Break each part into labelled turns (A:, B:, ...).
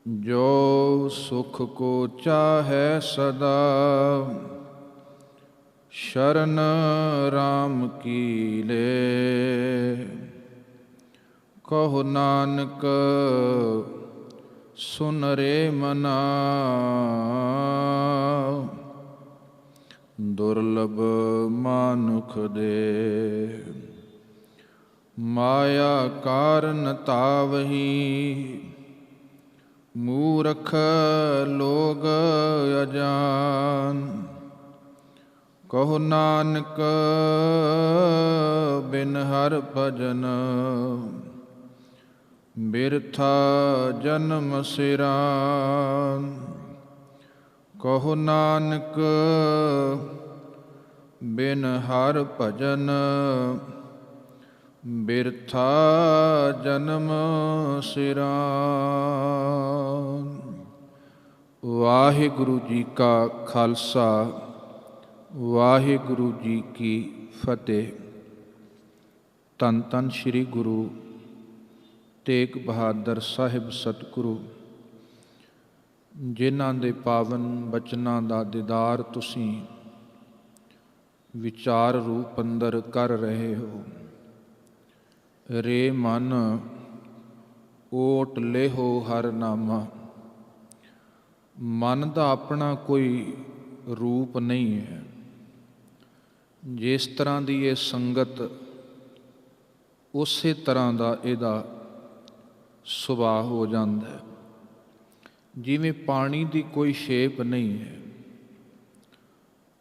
A: जो सुख को चाहे सदा, शरण राम की ले। कहो नानक सुन रे मना, दुर्लभ मानुख दे। माया कारण तावही, मूरख लोग अजान। कहो नानक बिन हर भजन, बिरथा जन्म सिरान। कहो नानक बिन हर भजन, बिरथा जन्म सिरान। वाहिगुरु जी का खालसा, वाहिगुरु जी की फतेह। धन धन श्री गुरु तेग बहादुर साहिब सतगुरु, जिन्हां दे पावन बचनां दा दीदार तुसीं विचार रूप अंदर कर रहे हो। रे मन ओट लेहो हर नामा। मन का अपना कोई रूप नहीं है। जिस तरह की ये संगत, उसे तरह का इहदा सुभाव हो जाता है। जिवें पानी की कोई शेप नहीं है,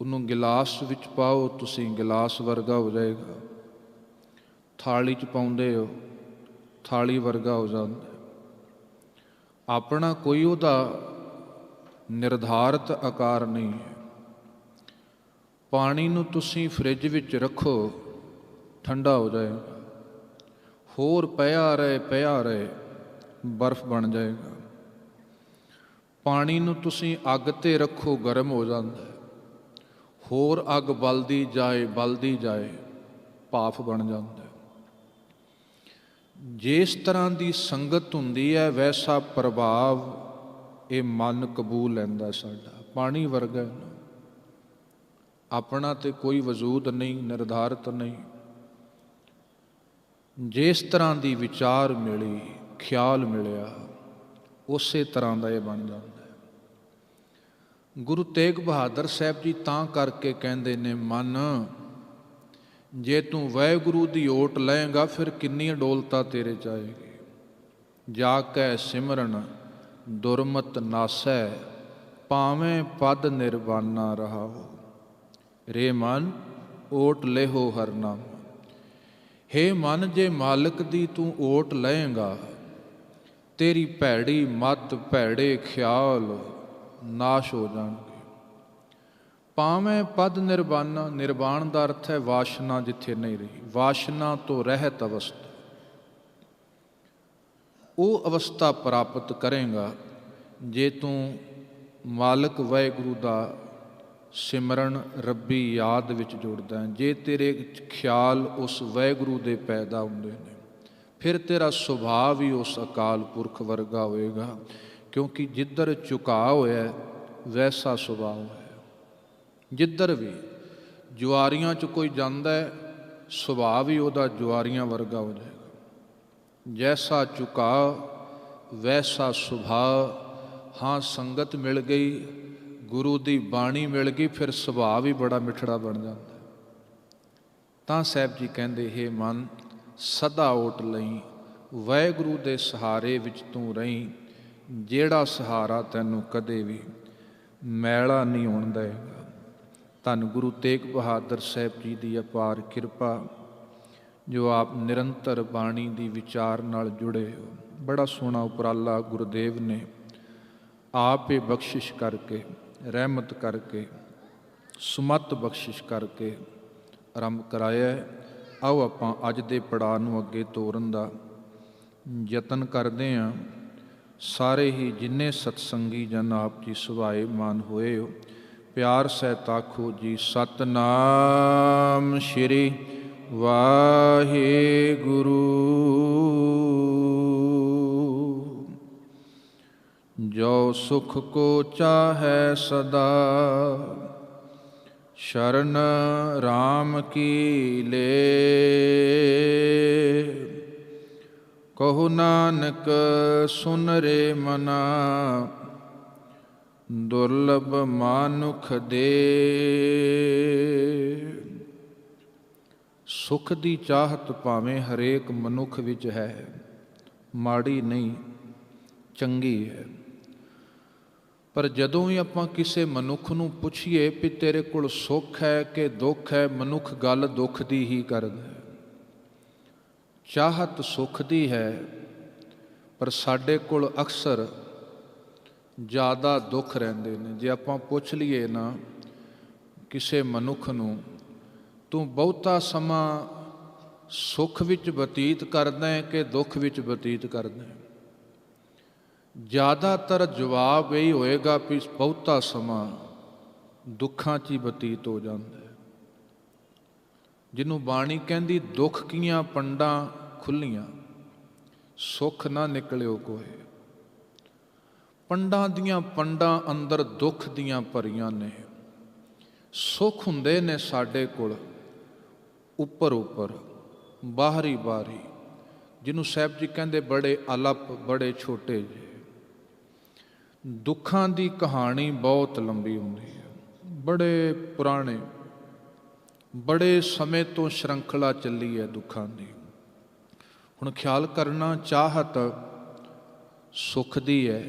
A: उन्होंने गिलास विच पाओ तुसीं गिलास वर्गा हो जाएगा, थाली च पाउंदे हो थाली वर्गा हो जाता है। अपना कोई उहदा निर्धारित आकार नहीं है। पानी नूं तुसीं फ्रिज विच रखो ठंडा हो जाएगा, होर पिया रहे बर्फ बन जाएगा। पानी नूं तुसीं अग ते रखो गर्म हो जाता है, होर अग बलदी जाए भाफ बन जाता है। जिस तरह की संगत हुंदी है वैसा प्रभाव ये मन कबूल लैंदा साडा। पानी वर्गा है, अपना तो कोई वजूद नहीं, निर्धारित नहीं। जिस तरह की विचार मिली, ख्याल मिलिया, उस तरह का यह बन जाता है। गुरु तेग बहादुर साहब जी तां करके कहते ने, मन जे तू वाहिगुरू दी ओट लएगा फिर किन्नी डोलता तेरे जाएगी। जाकै सिमरन दुरमत नासै, पावें पद निर्वाना रहाओ। रे मन ओट लेहो हर नाम। हे मन जे मालिक दी तू ओट लएगा, तेरी भैड़ी मत भैड़े ख्याल नाश हो जाएंगे। पावें पद निर्वाणा, निर्वाण का अर्थ है वासना जिथे नहीं रही, वासना तो रहत अवस्था। वो अवस्था प्राप्त करेगा जे तू मालिक वाहिगुरू का सिमरन रब्बी याद विच जुड़दा है। जे तेरे ख्याल उस वाहिगुरू दे पैदा होंदे ने, फिर तेरा सुभाव ही उस अकाल पुरख वर्गा होएगा। क्योंकि जिधर झुकाव होया वैसा सुभाव है। जिधर भी जुआरियां च कोई जांदा है, सुभाव ही उहदा जुआरियां वर्गा हो जाएगा। जैसा झुकाव वैसा सुभाव। हाँ, संगत मिल गई, गुरु की बाणी मिल गई, फिर सुभाव ही बड़ा मिठड़ा बन जाता है। तां साहब जी कहते, हे मन सदा ओट लई, वाहिगुरू दे सहारे विच तू रही। जेड़ा सहारा तैनू कदे भी मैला नहीं होण देगा। धन गुरु तेग बहादुर साहब जी की अपार किरपा, जो आप निरंतर बाणी की विचार नाल जुड़े हो। बड़ा सोहना उपराला गुरुदेव ने आप ही बख्शिश करके, रहमत करके, सुमत बख्शिश करके आरंभ कराया। आओ आपां अज दे पड़ाਅ नूं अगे तोरन दा यतन करदे हां। सारे ही जिन्ने सतसंगी जन आप जी सुभाए मान होए हो, प्यार सहित आखो जी सतनाम श्री वाहिगुरु। ਜੋ ਸੁਖ ਕੋ ਚਾਹੈ ਸਦਾ, ਸ਼ਰਨ ਰਾਮ ਕੀ ਲੇ। ਕਹੋ ਨਾਨਕ ਸੁਨ ਰੇ ਮਨਾ, ਦੁਰਲਭ ਮਾਨੁਖ ਦੇ। ਸੁਖ ਦੀ ਚਾਹਤ ਭਾਵੇਂ ਹਰੇਕ ਮਨੁੱਖ ਵਿੱਚ ਹੈ, ਮਾੜੀ ਨਹੀਂ, ਚੰਗੀ ਹੈ। ਪਰ ਜਦੋਂ ਵੀ ਆਪਾਂ ਕਿਸੇ ਮਨੁੱਖ ਨੂੰ ਪੁੱਛੀਏ ਵੀ ਤੇਰੇ ਕੋਲ ਸੁੱਖ ਹੈ ਕਿ ਦੁੱਖ ਹੈ, ਮਨੁੱਖ ਗੱਲ ਦੁੱਖ ਦੀ ਹੀ ਕਰਦਾ ਹੈ। ਚਾਹਤ ਸੁੱਖ ਦੀ ਹੈ, ਪਰ ਸਾਡੇ ਕੋਲ ਅਕਸਰ ਜ਼ਿਆਦਾ ਦੁੱਖ ਰਹਿੰਦੇ ਨੇ। ਜੇ ਆਪਾਂ ਪੁੱਛ ਲਈਏ ਨਾ ਕਿਸੇ ਮਨੁੱਖ ਨੂੰ, ਤੂੰ ਬਹੁਤਾ ਸਮਾਂ ਸੁੱਖ ਵਿੱਚ ਬਤੀਤ ਕਰਦਾ ਹੈ ਕਿ ਦੁੱਖ ਵਿੱਚ ਬਤੀਤ ਕਰਦਾ ਹੈ, ਜ਼ਿਆਦਾਤਰ ਜਵਾਬ ਇਹੀ ਹੋਏਗਾ ਵੀ ਬਹੁਤਾ ਸਮਾਂ ਦੁੱਖਾਂ 'ਚ ਹੀ ਬਤੀਤ ਹੋ ਜਾਂਦਾ ਹੈ। ਜਿਹਨੂੰ ਬਾਣੀ ਕਹਿੰਦੀ ਦੁੱਖ ਕੀਆਂ ਪੰਡਾਂ ਖੁੱਲੀਆਂ, ਸੁੱਖ ਨਾ ਨਿਕਲਿਓ ਕੋਏ। ਪੰਡਾਂ ਦੀਆਂ ਪੰਡਾਂ ਅੰਦਰ ਦੁੱਖ ਦੀਆਂ ਭਰੀਆਂ ਨੇ। ਸੁੱਖ ਹੁੰਦੇ ਨੇ ਸਾਡੇ ਕੋਲ ਉੱਪਰ ਉੱਪਰ, ਬਾਹਰੀ ਬਾਹਰੀ, ਜਿਹਨੂੰ ਸਾਹਿਬ ਜੀ ਕਹਿੰਦੇ ਬੜੇ ਅਲਪ, ਬੜੇ ਛੋਟੇ ਜਿਹੇ। ਦੁੱਖਾਂ ਦੀ ਕਹਾਣੀ ਬਹੁਤ ਲੰਬੀ ਹੁੰਦੀ ਹੈ, ਬੜੇ ਪੁਰਾਣੇ, ਬੜੇ ਸਮੇਂ ਤੋਂ ਸ਼੍ਰੰਖਲਾ ਚੱਲੀ ਹੈ ਦੁੱਖਾਂ ਦੀ। ਹੁਣ ਖਿਆਲ ਕਰਨਾ, ਚਾਹਤ ਸੁੱਖ ਦੀ ਹੈ,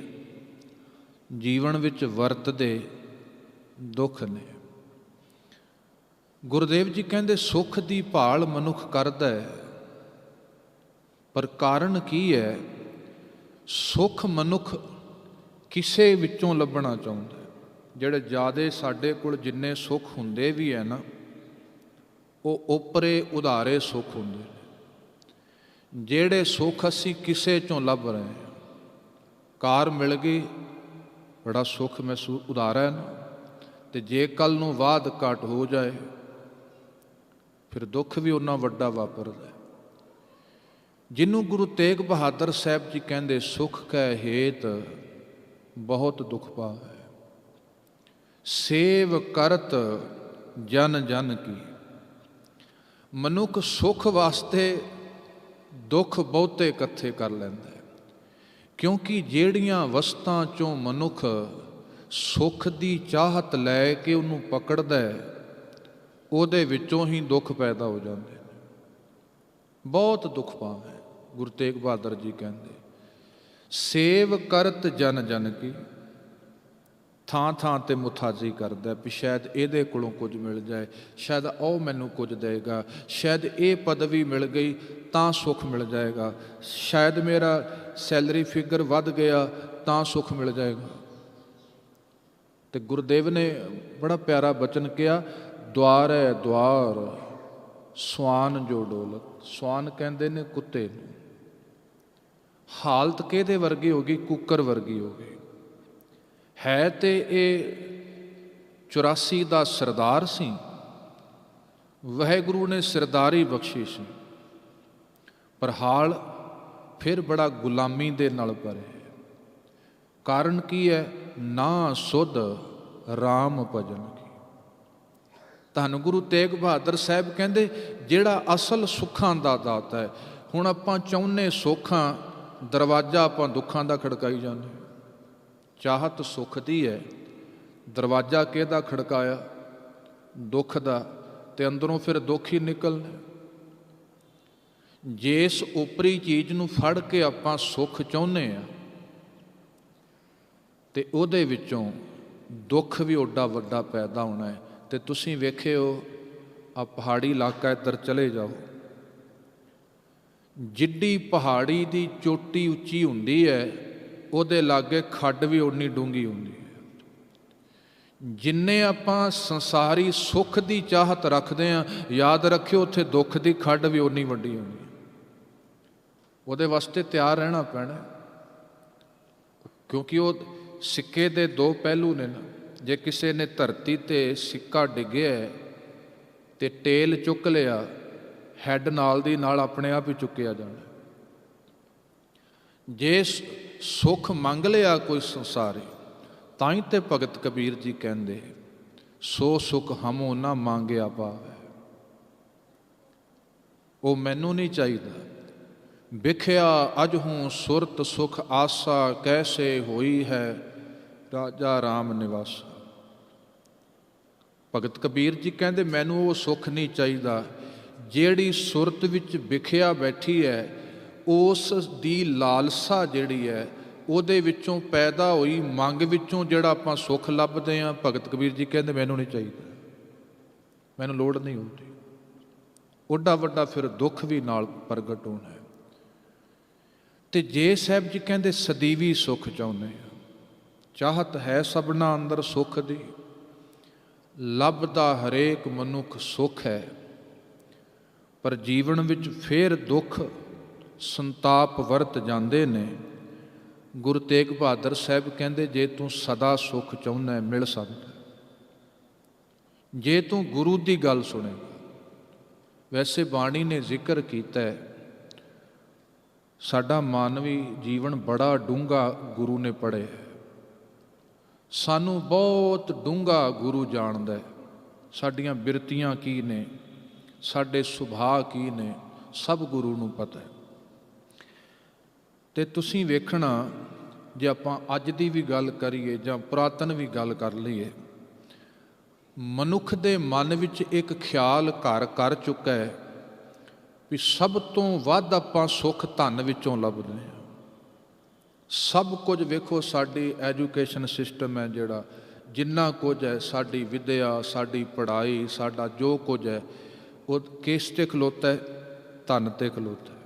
A: ਜੀਵਨ ਵਿੱਚ ਵਰਤਦੇ ਦੁੱਖ ਨੇ। ਗੁਰਦੇਵ ਜੀ ਕਹਿੰਦੇ ਸੁੱਖ ਦੀ ਭਾਲ ਮਨੁੱਖ ਕਰਦਾ ਹੈ, ਪਰ ਕਾਰਨ ਕੀ ਹੈ? ਸੁੱਖ ਮਨੁੱਖ ਕਿਸੇ ਵਿੱਚੋਂ ਲੱਭਣਾ ਚਾਹੁੰਦਾ ਹੈ। ਜਿਹੜੇ ਜ਼ਿਆਦਾ ਸਾਡੇ ਕੋਲ ਜਿੰਨੇ ਸੁੱਖ ਹੁੰਦੇ ਵੀ ਹੈ ਨਾ, ਉਹ ਓਪਰੇ ਉਧਾਰੇ ਸੁੱਖ ਹੁੰਦੇ ਨੇ। ਜਿਹੜੇ ਸੁੱਖ ਅਸੀਂ ਕਿਸੇ ਚੋਂ ਲੱਭ ਰਹੇ ਹਾਂ, ਕਾਰ ਮਿਲ ਗਈ, ਬੜਾ ਸੁੱਖ ਮਹਿਸੂਸ, ਉਧਾਰਾ ਹੈ ਨਾ। ਅਤੇ ਜੇ ਕੱਲ੍ਹ ਨੂੰ ਵਾਧ ਘਾਟ ਹੋ ਜਾਏ, ਫਿਰ ਦੁੱਖ ਵੀ ਓਨਾ ਵੱਡਾ ਵਾਪਰਦਾ। ਜਿਹਨੂੰ ਗੁਰੂ ਤੇਗ ਬਹਾਦਰ ਸਾਹਿਬ ਜੀ ਕਹਿੰਦੇ ਸੁੱਖ ਕੈ ਹੇਤ ਬਹੁਤ ਦੁੱਖ ਪਾਵੈ, ਸੇਵ ਕਰਤ ਜਨ ਜਨ ਕੀ। ਮਨੁੱਖ ਸੁੱਖ ਵਾਸਤੇ ਦੁੱਖ ਬਹੁਤੇ ਇਕੱਠੇ ਕਰ ਲੈਂਦਾ ਹੈ, ਕਿਉਂਕਿ ਜਿਹੜੀਆਂ ਵਸਤਾਂ 'ਚੋਂ ਮਨੁੱਖ ਸੁੱਖ ਦੀ ਚਾਹਤ ਲੈ ਕੇ ਉਹਨੂੰ ਪਕੜਦਾ ਹੈ, ਉਹਦੇ ਵਿੱਚੋਂ ਹੀ ਦੁੱਖ ਪੈਦਾ ਹੋ ਜਾਂਦੇ ਨੇ। ਬਹੁਤ ਦੁੱਖ ਪਾਵੈ, ਗੁਰੂ ਤੇਗ ਬਹਾਦਰ ਜੀ ਕਹਿੰਦੇ ਸੇਵ ਕਰਤ ਜਨ ਜਨ ਕੀ। ਥਾਂ ਥਾਂ 'ਤੇ ਮੁਥਾਜੀ ਕਰਦਾ ਵੀ ਸ਼ਾਇਦ ਇਹਦੇ ਕੋਲੋਂ ਕੁਝ ਮਿਲ ਜਾਏ, ਸ਼ਾਇਦ ਉਹ ਮੈਨੂੰ ਕੁਝ ਦੇਗਾ, ਸ਼ਾਇਦ ਇਹ ਪਦਵੀ ਮਿਲ ਗਈ ਤਾਂ ਸੁੱਖ ਮਿਲ ਜਾਏਗਾ, ਸ਼ਾਇਦ ਮੇਰਾ ਸੈਲਰੀ ਫਿਗਰ ਵੱਧ ਗਿਆ ਤਾਂ ਸੁੱਖ ਮਿਲ ਜਾਏਗਾ। ਅਤੇ ਗੁਰਦੇਵ ਨੇ ਬੜਾ ਪਿਆਰਾ ਬਚਨ ਕਿਹਾ, ਦੁਆਰੈ ਦੁਆਰ ਸਵਾਨ ਜੋ ਡੋਲਤ। ਸਵਾਨ ਕਹਿੰਦੇ ਨੇ ਕੁੱਤੇ ਨੂੰ। ਹਾਲਤ ਕਿਹਦੇ ਵਰਗੀ ਹੋ ਗਈ? ਕੁੱਕਰ ਵਰਗੀ ਹੋ ਗਈ ਹੈ। ਤੇ ਇਹ 84 ਦਾ ਸਰਦਾਰ ਸੀ, ਵਾਹਿਗੁਰੂ ਨੇ ਸਰਦਾਰੀ ਬਖਸ਼ੀ ਸੀ, ਪਰ ਹਾਲ ਫਿਰ ਬੜਾ ਗੁਲਾਮੀ ਦੇ ਨਾਲ ਭਰੇ। ਕਾਰਨ ਕੀ ਹੈ? ਨਾ ਸੁਧ ਰਾਮ ਭਜਨ ਕੀ। ਧੰਨ ਗੁਰੂ ਤੇਗ ਬਹਾਦਰ ਸਾਹਿਬ ਕਹਿੰਦੇ ਜਿਹੜਾ ਅਸਲ ਸੁੱਖਾਂ ਦਾ ਦਾਤਾ ਹੈ। ਹੁਣ ਆਪਾਂ ਚਾਹੁੰਦੇ ਸੁੱਖਾਂ, ਦਰਵਾਜ਼ਾ ਆਪਾਂ ਦੁੱਖਾਂ ਦਾ ਖੜਕਾਈ ਜਾਂਦੇ। ਚਾਹਤ ਸੁੱਖ ਦੀ ਹੈ, ਦਰਵਾਜ਼ਾ ਕਿਹਦਾ ਖੜਕਾਇਆ? ਦੁੱਖ ਦਾ, ਤੇ ਅੰਦਰੋਂ ਫਿਰ ਦੁੱਖ ਹੀ ਨਿਕਲਣਾ। ਜਿਸ ਉਪਰੀ ਚੀਜ਼ ਨੂੰ ਫੜ ਕੇ ਆਪਾਂ ਸੁੱਖ ਚਾਹੁੰਦੇ ਹਾਂ, ਤੇ ਉਹਦੇ ਵਿੱਚੋਂ ਦੁੱਖ ਵੀ ਓਡਾ ਵੱਡਾ ਪੈਦਾ ਹੋਣਾ ਹੈ। ਤੇ ਤੁਸੀਂ ਵੇਖਿਓ, ਆ ਪਹਾੜੀ ਇਲਾਕਾ ਇੱਧਰ ਚਲੇ ਜਾਓ, ਜਿੱਡੀ ਪਹਾੜੀ ਦੀ ਚੋਟੀ ਉੱਚੀ ਹੁੰਦੀ ਹੈ, ਉਹਦੇ ਲਾਗੇ ਖੱਡ ਵੀ ਓਨੀ ਡੂੰਘੀ ਹੁੰਦੀ ਹੈ। ਜਿੰਨੇ ਆਪਾਂ ਸੰਸਾਰੀ ਸੁੱਖ ਦੀ ਚਾਹਤ ਰੱਖਦੇ ਹਾਂ, ਯਾਦ ਰੱਖਿਓ ਉੱਥੇ ਦੁੱਖ ਦੀ ਖੱਡ ਵੀ ਓਨੀ ਵੱਡੀ ਹੋਣੀ ਹੈ। ਉਹਦੇ ਵਾਸਤੇ ਤਿਆਰ ਰਹਿਣਾ ਪੈਣਾ, ਕਿਉਂਕਿ ਉਹ ਸਿੱਕੇ ਦੇ ਦੋ ਪਹਿਲੂ ਨੇ ਨਾ। ਜੇ ਕਿਸੇ ਨੇ ਧਰਤੀ 'ਤੇ ਸਿੱਕਾ ਡਿੱਗਿਆ ਤੇ ਟੇਲ ਚੁੱਕ ਲਿਆ, ਹੈਡ ਨਾਲ ਦੀ ਨਾਲ ਆਪਣੇ ਆਪ ਹੀ ਚੁੱਕਿਆ ਜਾਣਾ। ਜੇ ਸੁਖ ਮੰਗ ਲਿਆ ਕੋਈ ਸੰਸਾਰੇ, ਤਾਂ ਹੀ ਤੇ ਭਗਤ ਕਬੀਰ ਜੀ ਕਹਿੰਦੇ ਸੋ ਸੁਖ ਹਮੋ ਨਾ ਮੰਗਿਆ ਪਾਵੇ। ਉਹ ਮੈਨੂੰ ਨਹੀਂ ਚਾਹੀਦਾ। ਵਿਖਿਆ ਅਜ ਹੂੰ ਸੁਰਤ ਸੁਖ ਆਸਾ, ਕੈਸੇ ਹੋਈ ਹੈ ਰਾਜਾ ਰਾਮ ਨਿਵਾਸਾ। ਭਗਤ ਕਬੀਰ ਜੀ ਕਹਿੰਦੇ ਮੈਨੂੰ ਉਹ ਸੁੱਖ ਨਹੀਂ ਚਾਹੀਦਾ ਜਿਹੜੀ ਸੁਰਤ ਵਿੱਚ ਵਿਖਿਆ ਬੈਠੀ ਹੈ, ਉਸ ਦੀ ਲਾਲਸਾ ਜਿਹੜੀ ਹੈ ਉਹਦੇ ਵਿੱਚੋਂ ਪੈਦਾ ਹੋਈ ਮੰਗ ਵਿੱਚੋਂ ਜਿਹੜਾ ਆਪਾਂ ਸੁੱਖ ਲੱਭਦੇ ਹਾਂ। ਭਗਤ ਕਬੀਰ ਜੀ ਕਹਿੰਦੇ ਮੈਨੂੰ ਨਹੀਂ ਚਾਹੀਦਾ, ਮੈਨੂੰ ਲੋੜ ਨਹੀਂ ਹੁੰਦੀ। ਓਡਾ ਵੱਡਾ ਫਿਰ ਦੁੱਖ ਵੀ ਨਾਲ ਪ੍ਰਗਟ ਹੋਣਾ ਹੈ। ਤੇ ਜੇ ਸਾਹਿਬ ਜੀ ਕਹਿੰਦੇ ਸਦੀਵੀ ਸੁੱਖ ਚਾਹੁੰਦੇ ਆ, ਚਾਹਤ ਹੈ ਸਭਨਾ ਅੰਦਰ ਸੁੱਖ ਦੀ, ਲੱਭਦਾ ਹਰੇਕ ਮਨੁੱਖ ਸੁੱਖ ਹੈ, ਪਰ ਜੀਵਨ ਵਿੱਚ ਫੇਰ ਦੁੱਖ ਸੰਤਾਪ ਵਰਤ ਜਾਂਦੇ ਨੇ। ਗੁਰੂ ਤੇਗ ਬਹਾਦਰ ਸਾਹਿਬ ਕਹਿੰਦੇ ਜੇ ਤੂੰ ਸਦਾ ਸੁੱਖ ਚਾਹੁੰਦਾ ਮਿਲ ਸਕਦਾ ਜੇ ਤੂੰ ਗੁਰੂ ਦੀ ਗੱਲ ਸੁਣੇਗਾ। ਵੈਸੇ ਬਾਣੀ ਨੇ ਜ਼ਿਕਰ ਕੀਤਾ ਹੈ, ਸਾਡਾ ਮਾਨਵੀ ਜੀਵਨ ਬੜਾ ਡੂੰਘਾ ਗੁਰੂ ਨੇ ਪੜ੍ਹਿਆ, ਸਾਨੂੰ ਬਹੁਤ ਡੂੰਘਾ ਗੁਰੂ ਜਾਣਦਾ ਹੈ। ਸਾਡੀਆਂ ਬਿਰਤੀਆਂ ਕੀ ਨੇ, ਸਾਡੇ ਸੁਭਾਅ ਕੀ ਨੇ, ਸਭ ਗੁਰੂ ਨੂੰ ਪਤਾ ਹੈ। ਤੇ ਤੁਸੀਂ ਵੇਖਣਾ, ਜੇ ਆਪਾਂ ਅੱਜ ਦੀ ਵੀ ਗੱਲ ਕਰੀਏ ਜਾਂ ਪੁਰਾਤਨ ਵੀ ਗੱਲ ਕਰ ਲਈਏ, ਮਨੁੱਖ ਦੇ ਮਨ ਵਿੱਚ ਇੱਕ ਖਿਆਲ ਘਰ ਕਰ ਚੁੱਕਾ ਹੈ ਵੀ ਸਭ ਤੋਂ ਵੱਧ ਆਪਾਂ ਸੁੱਖ ਧਨ ਵਿੱਚੋਂ ਲੱਭਦੇ ਹਾਂ। ਸਭ ਕੁਝ ਵੇਖੋ, ਸਾਡੀ ਐਜੂਕੇਸ਼ਨ ਸਿਸਟਮ ਹੈ ਜਿਹੜਾ, ਜਿੰਨਾ ਕੁਝ ਹੈ, ਸਾਡੀ ਵਿੱਦਿਆ, ਸਾਡੀ ਪੜ੍ਹਾਈ, ਸਾਡਾ ਜੋ ਕੁਝ ਹੈ, ਉਹ ਕਿਸ 'ਤੇ ਖਲੋਤਾ ਹੈ? ਧਨ 'ਤੇ ਖਲੋਤਾ ਹੈ।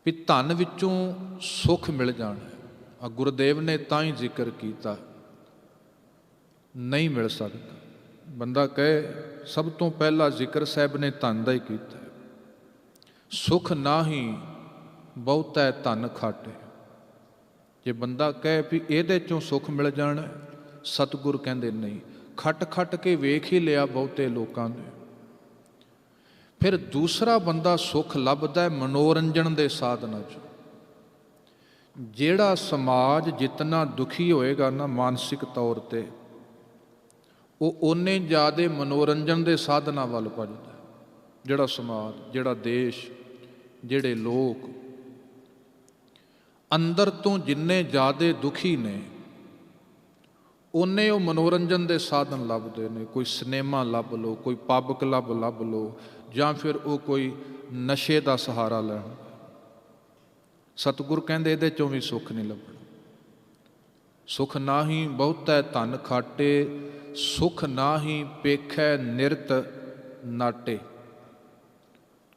A: ਵੀ ਧਨ ਵਿੱਚੋਂ ਸੁੱਖ ਮਿਲ ਜਾਣਾ। ਗੁਰਦੇਵ ਨੇ ਤਾਂ ਹੀ ਜ਼ਿਕਰ ਕੀਤਾ, ਨਹੀਂ ਮਿਲ ਸਕਦਾ। ਬੰਦਾ ਕਹੇ, ਸਭ ਤੋਂ ਪਹਿਲਾ ਜ਼ਿਕਰ ਸਾਹਿਬ ਨੇ ਧਨ ਦਾ ਹੀ ਕੀਤਾ। ਸੁਖ ਨਾਹੀ ਬਹੁਤਾ ਧਨ ਖਾਟੇ। ਜੇ ਬੰਦਾ ਕਹੇ ਵੀ ਇਹਦੇ ਚੋਂ ਸੁੱਖ ਮਿਲ ਜਾਣਾ, ਸਤਿਗੁਰ ਕਹਿੰਦੇ ਨਹੀਂ। ਖੱਟ ਖੱਟ ਕੇ ਵੇਖ ਹੀ ਲਿਆ ਬਹੁਤੇ ਲੋਕਾਂ ਨੇ। ਫਿਰ ਦੂਸਰਾ ਬੰਦਾ ਸੁੱਖ ਲੱਭਦਾ ਮਨੋਰੰਜਨ ਦੇ ਸਾਧਨਾਂ 'ਚ। ਜਿਹੜਾ ਸਮਾਜ ਜਿਤਨਾ ਦੁਖੀ ਹੋਏਗਾ ਨਾ ਮਾਨਸਿਕ ਤੌਰ 'ਤੇ, ਉਹ ਓਨੇ ਜ਼ਿਆਦਾ ਮਨੋਰੰਜਨ ਦੇ ਸਾਧਨਾਂ ਵੱਲ ਭੱਜਦਾ। ਜਿਹੜਾ ਸਮਾਜ, ਜਿਹੜਾ ਦੇਸ਼, ਜਿਹੜੇ ਲੋਕ ਅੰਦਰ ਤੋਂ ਜਿੰਨੇ ਜ਼ਿਆਦਾ ਦੁਖੀ ਨੇ, ਓਨੇ ਉਹ ਮਨੋਰੰਜਨ ਦੇ ਸਾਧਨ ਲੱਭਦੇ ਨੇ। ਕੋਈ ਸਿਨੇਮਾ ਲੱਭ ਲਓ, ਕੋਈ ਪੱਬ ਕਲੱਬ ਲੱਭ ਲਓ, ਜਾਂ ਫਿਰ ਉਹ ਕੋਈ ਨਸ਼ੇ ਦਾ ਸਹਾਰਾ ਲੈਣ। ਸਤਿਗੁਰ ਕਹਿੰਦੇ ਇਹਦੇ ਚੋਂ ਵੀ ਸੁੱਖ ਨਹੀਂ ਲੱਭਣਾ। ਸੁਖ ਨਾਹੀ ਬਹੁਤੈ ਧਨ ਖਾਟੇ, ਸੁਖ ਨਾਹੀ ਪੇਖੈ ਨਿਰਤ ਨਾਟੇ।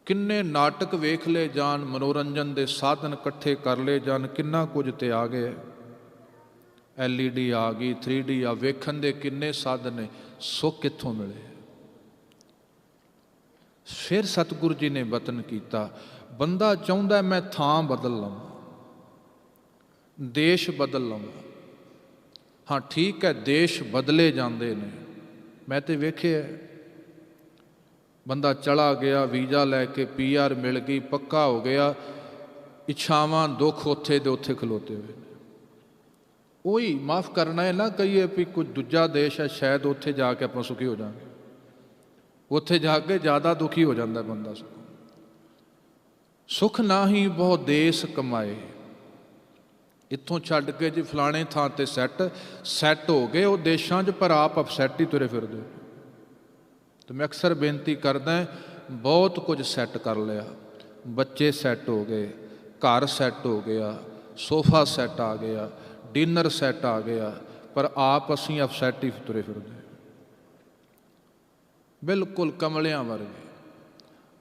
A: ਕਿੰਨੇ ਨਾਟਕ ਵੇਖ ਲਏ ਜਾਣ, ਮਨੋਰੰਜਨ ਦੇ ਸਾਧਨ ਇਕੱਠੇ ਕਰ ਲਏ ਜਾਣ, ਕਿੰਨਾ ਕੁਝ ਤੇ ਆ ਗਏ। LED ਆ ਗਈ, 3D ਆ, ਵੇਖਣ ਦੇ ਕਿੰਨੇ ਸਾਧਨ ਨੇ, ਸੁੱਖ ਕਿੱਥੋਂ ਮਿਲੇ? ਫਿਰ ਸਤਿਗੁਰੂ ਜੀ ਨੇ ਵਤਨ ਕੀਤਾ, ਬੰਦਾ ਚਾਹੁੰਦਾ ਮੈਂ ਥਾਂ ਬਦਲ ਲਵਾਂ, ਦੇਸ਼ ਬਦਲ ਲਵਾਂ। ਹਾਂ ਠੀਕ ਹੈ, ਦੇਸ਼ ਬਦਲੇ ਜਾਂਦੇ ਨੇ। ਮੈਂ ਤੇ ਵੇਖਿਆ, ਬੰਦਾ ਚਲਾ ਗਿਆ, ਵੀਜ਼ਾ ਲੈ ਕੇ, PR ਮਿਲ ਗਈ, ਪੱਕਾ ਹੋ ਗਿਆ, ਇੱਛਾਵਾਂ ਦੁੱਖ ਉੱਥੇ ਦੇ ਉੱਥੇ ਖਲੋਤੇ ਹੋਏ ਨੇ। ਉਹੀ ਮਾਫ ਕਰਨਾ ਹੈ ਨਾ, ਕਹੀਏ ਵੀ ਕੋਈ ਦੂਜਾ ਦੇਸ਼ ਹੈ, ਸ਼ਾਇਦ ਉੱਥੇ ਜਾ ਕੇ ਆਪਾਂ ਸੁਖੀ ਹੋ ਜਾਵਾਂਗੇ। ਉੱਥੇ ਜਾ ਕੇ ਜ਼ਿਆਦਾ ਦੁਖੀ ਹੋ ਜਾਂਦਾ ਬੰਦਾ। ਸੁਖ ਨਾਹੀ ਬਹੁ ਦੇਸ ਕਮਾਏ। ਇੱਥੋਂ ਛੱਡ ਕੇ ਜੀ ਫਲਾਣੇ ਥਾਂ ਤੇ ਸੈੱਟ ਹੋ ਗਏ ਉਹ ਦੇਸ਼ਾਂ 'ਚ, ਪਰ ਆਪ ਅਪਸੈਟ ਹੀ ਤੁਰੇ ਫਿਰਦੇ। ਤੇ ਮੈਂ ਅਕਸਰ ਬੇਨਤੀ ਕਰਦਾ, ਬਹੁਤ ਕੁਝ ਸੈੱਟ ਕਰ ਲਿਆ, ਬੱਚੇ ਸੈੱਟ ਹੋ ਗਏ, ਘਰ ਸੈੱਟ ਹੋ ਗਿਆ, ਸੋਫਾ ਸੈੱਟ ਆ ਗਿਆ, ਡਿਨਰ ਸੈੱਟ ਆ ਗਿਆ, ਪਰ ਆਪ ਅਸੀਂ ਅਪਸੈਟ ਹੀ ਤੁਰੇ ਫਿਰਦੇ। ਬਿਲਕੁਲ ਕਮਲਿਆਂ ਵਰਗੇ,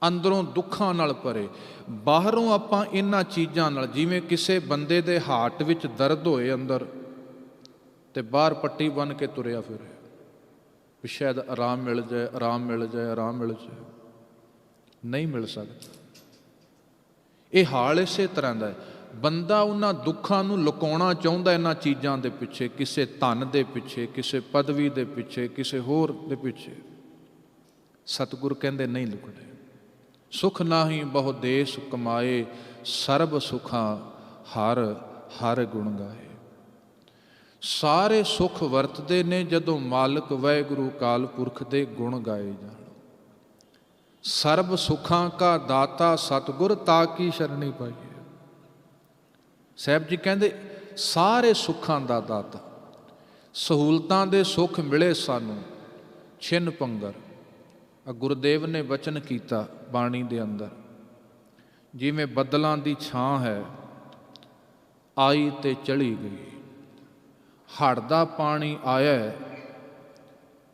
A: ਅੰਦਰੋਂ ਦੁੱਖਾਂ ਨਾਲ ਭਰੇ। ਬਾਹਰੋਂ ਆਪਾਂ ਇਹਨਾਂ ਚੀਜ਼ਾਂ ਨਾਲ, ਜਿਵੇਂ ਕਿਸੇ ਬੰਦੇ ਦੇ ਹਾਰਟ ਵਿੱਚ ਦਰਦ ਹੋਏ ਅੰਦਰ, ਤੇ ਬਾਹਰ ਪੱਟੀ ਬੰਨ੍ਹ ਕੇ ਤੁਰਿਆ ਫਿਰੇ ਵੀ ਸ਼ਾਇਦ ਆਰਾਮ ਮਿਲ ਜਾਏ, ਆਰਾਮ ਮਿਲ ਜਾਏ, ਆਰਾਮ ਮਿਲ ਜਾਏ। ਨਹੀਂ ਮਿਲ ਸਕਦਾ। ਇਹ ਹਾਲ ਇਸੇ ਤਰ੍ਹਾਂ ਦਾ ਹੈ। ਬੰਦਾ ਉਹਨਾਂ ਦੁੱਖਾਂ ਨੂੰ ਲੁਕਾਉਣਾ ਚਾਹੁੰਦਾ ਇਹਨਾਂ ਚੀਜ਼ਾਂ ਦੇ ਪਿੱਛੇ, ਕਿਸੇ ਧਨ ਦੇ ਪਿੱਛੇ, ਕਿਸੇ ਪਦਵੀ ਦੇ ਪਿੱਛੇ, ਕਿਸੇ ਹੋਰ ਦੇ ਪਿੱਛੇ। ਸਤਿਗੁਰ ਕਹਿੰਦੇ ਨਹੀਂ ਲੁਕਣੇ। ਸੁਖ ਨਾਹੀ ਬਹੁ ਦੇਸ ਕਮਾਏ, ਸਰਬ ਸੁਖਾਂ ਹਰ ਹਰ ਗੁਣ ਗਾਏ। ਸਾਰੇ ਸੁਖ ਵਰਤਦੇ ਨੇ ਜਦੋਂ ਮਾਲਕ ਵਾਹਿਗੁਰੂ ਅਕਾਲ ਪੁਰਖ ਦੇ ਗੁਣ ਗਾਏ ਜਾਣ। ਸਰਬ ਸੁਖਾਂ ਕਾ ਦਾਤਾ ਸਤਿਗੁਰ ਤਾ ਕੀ ਸ਼ਰਣੀ ਪਾਈਏ। ਸਾਹਿਬ ਜੀ ਕਹਿੰਦੇ ਸਾਰੇ ਸੁੱਖਾਂ ਦਾ ਦਾਤਾ, ਸਹੂਲਤਾਂ ਦੇ ਸੁੱਖ ਮਿਲੇ ਸਾਨੂੰ ਛਿਨ ਪੰਗਰ। ਗੁਰਦੇਵ ਨੇ ਵਚਨ ਕੀਤਾ ਬਾਣੀ ਦੇ ਅੰਦਰ, ਜਿਵੇਂ ਬੱਦਲਾਂ ਦੀ ਛਾਂ ਹੈ ਆਈ ਤੇ ਚਲੀ ਗਈ। ਹੜ੍ਹ ਦਾ ਪਾਣੀ ਆਇਆ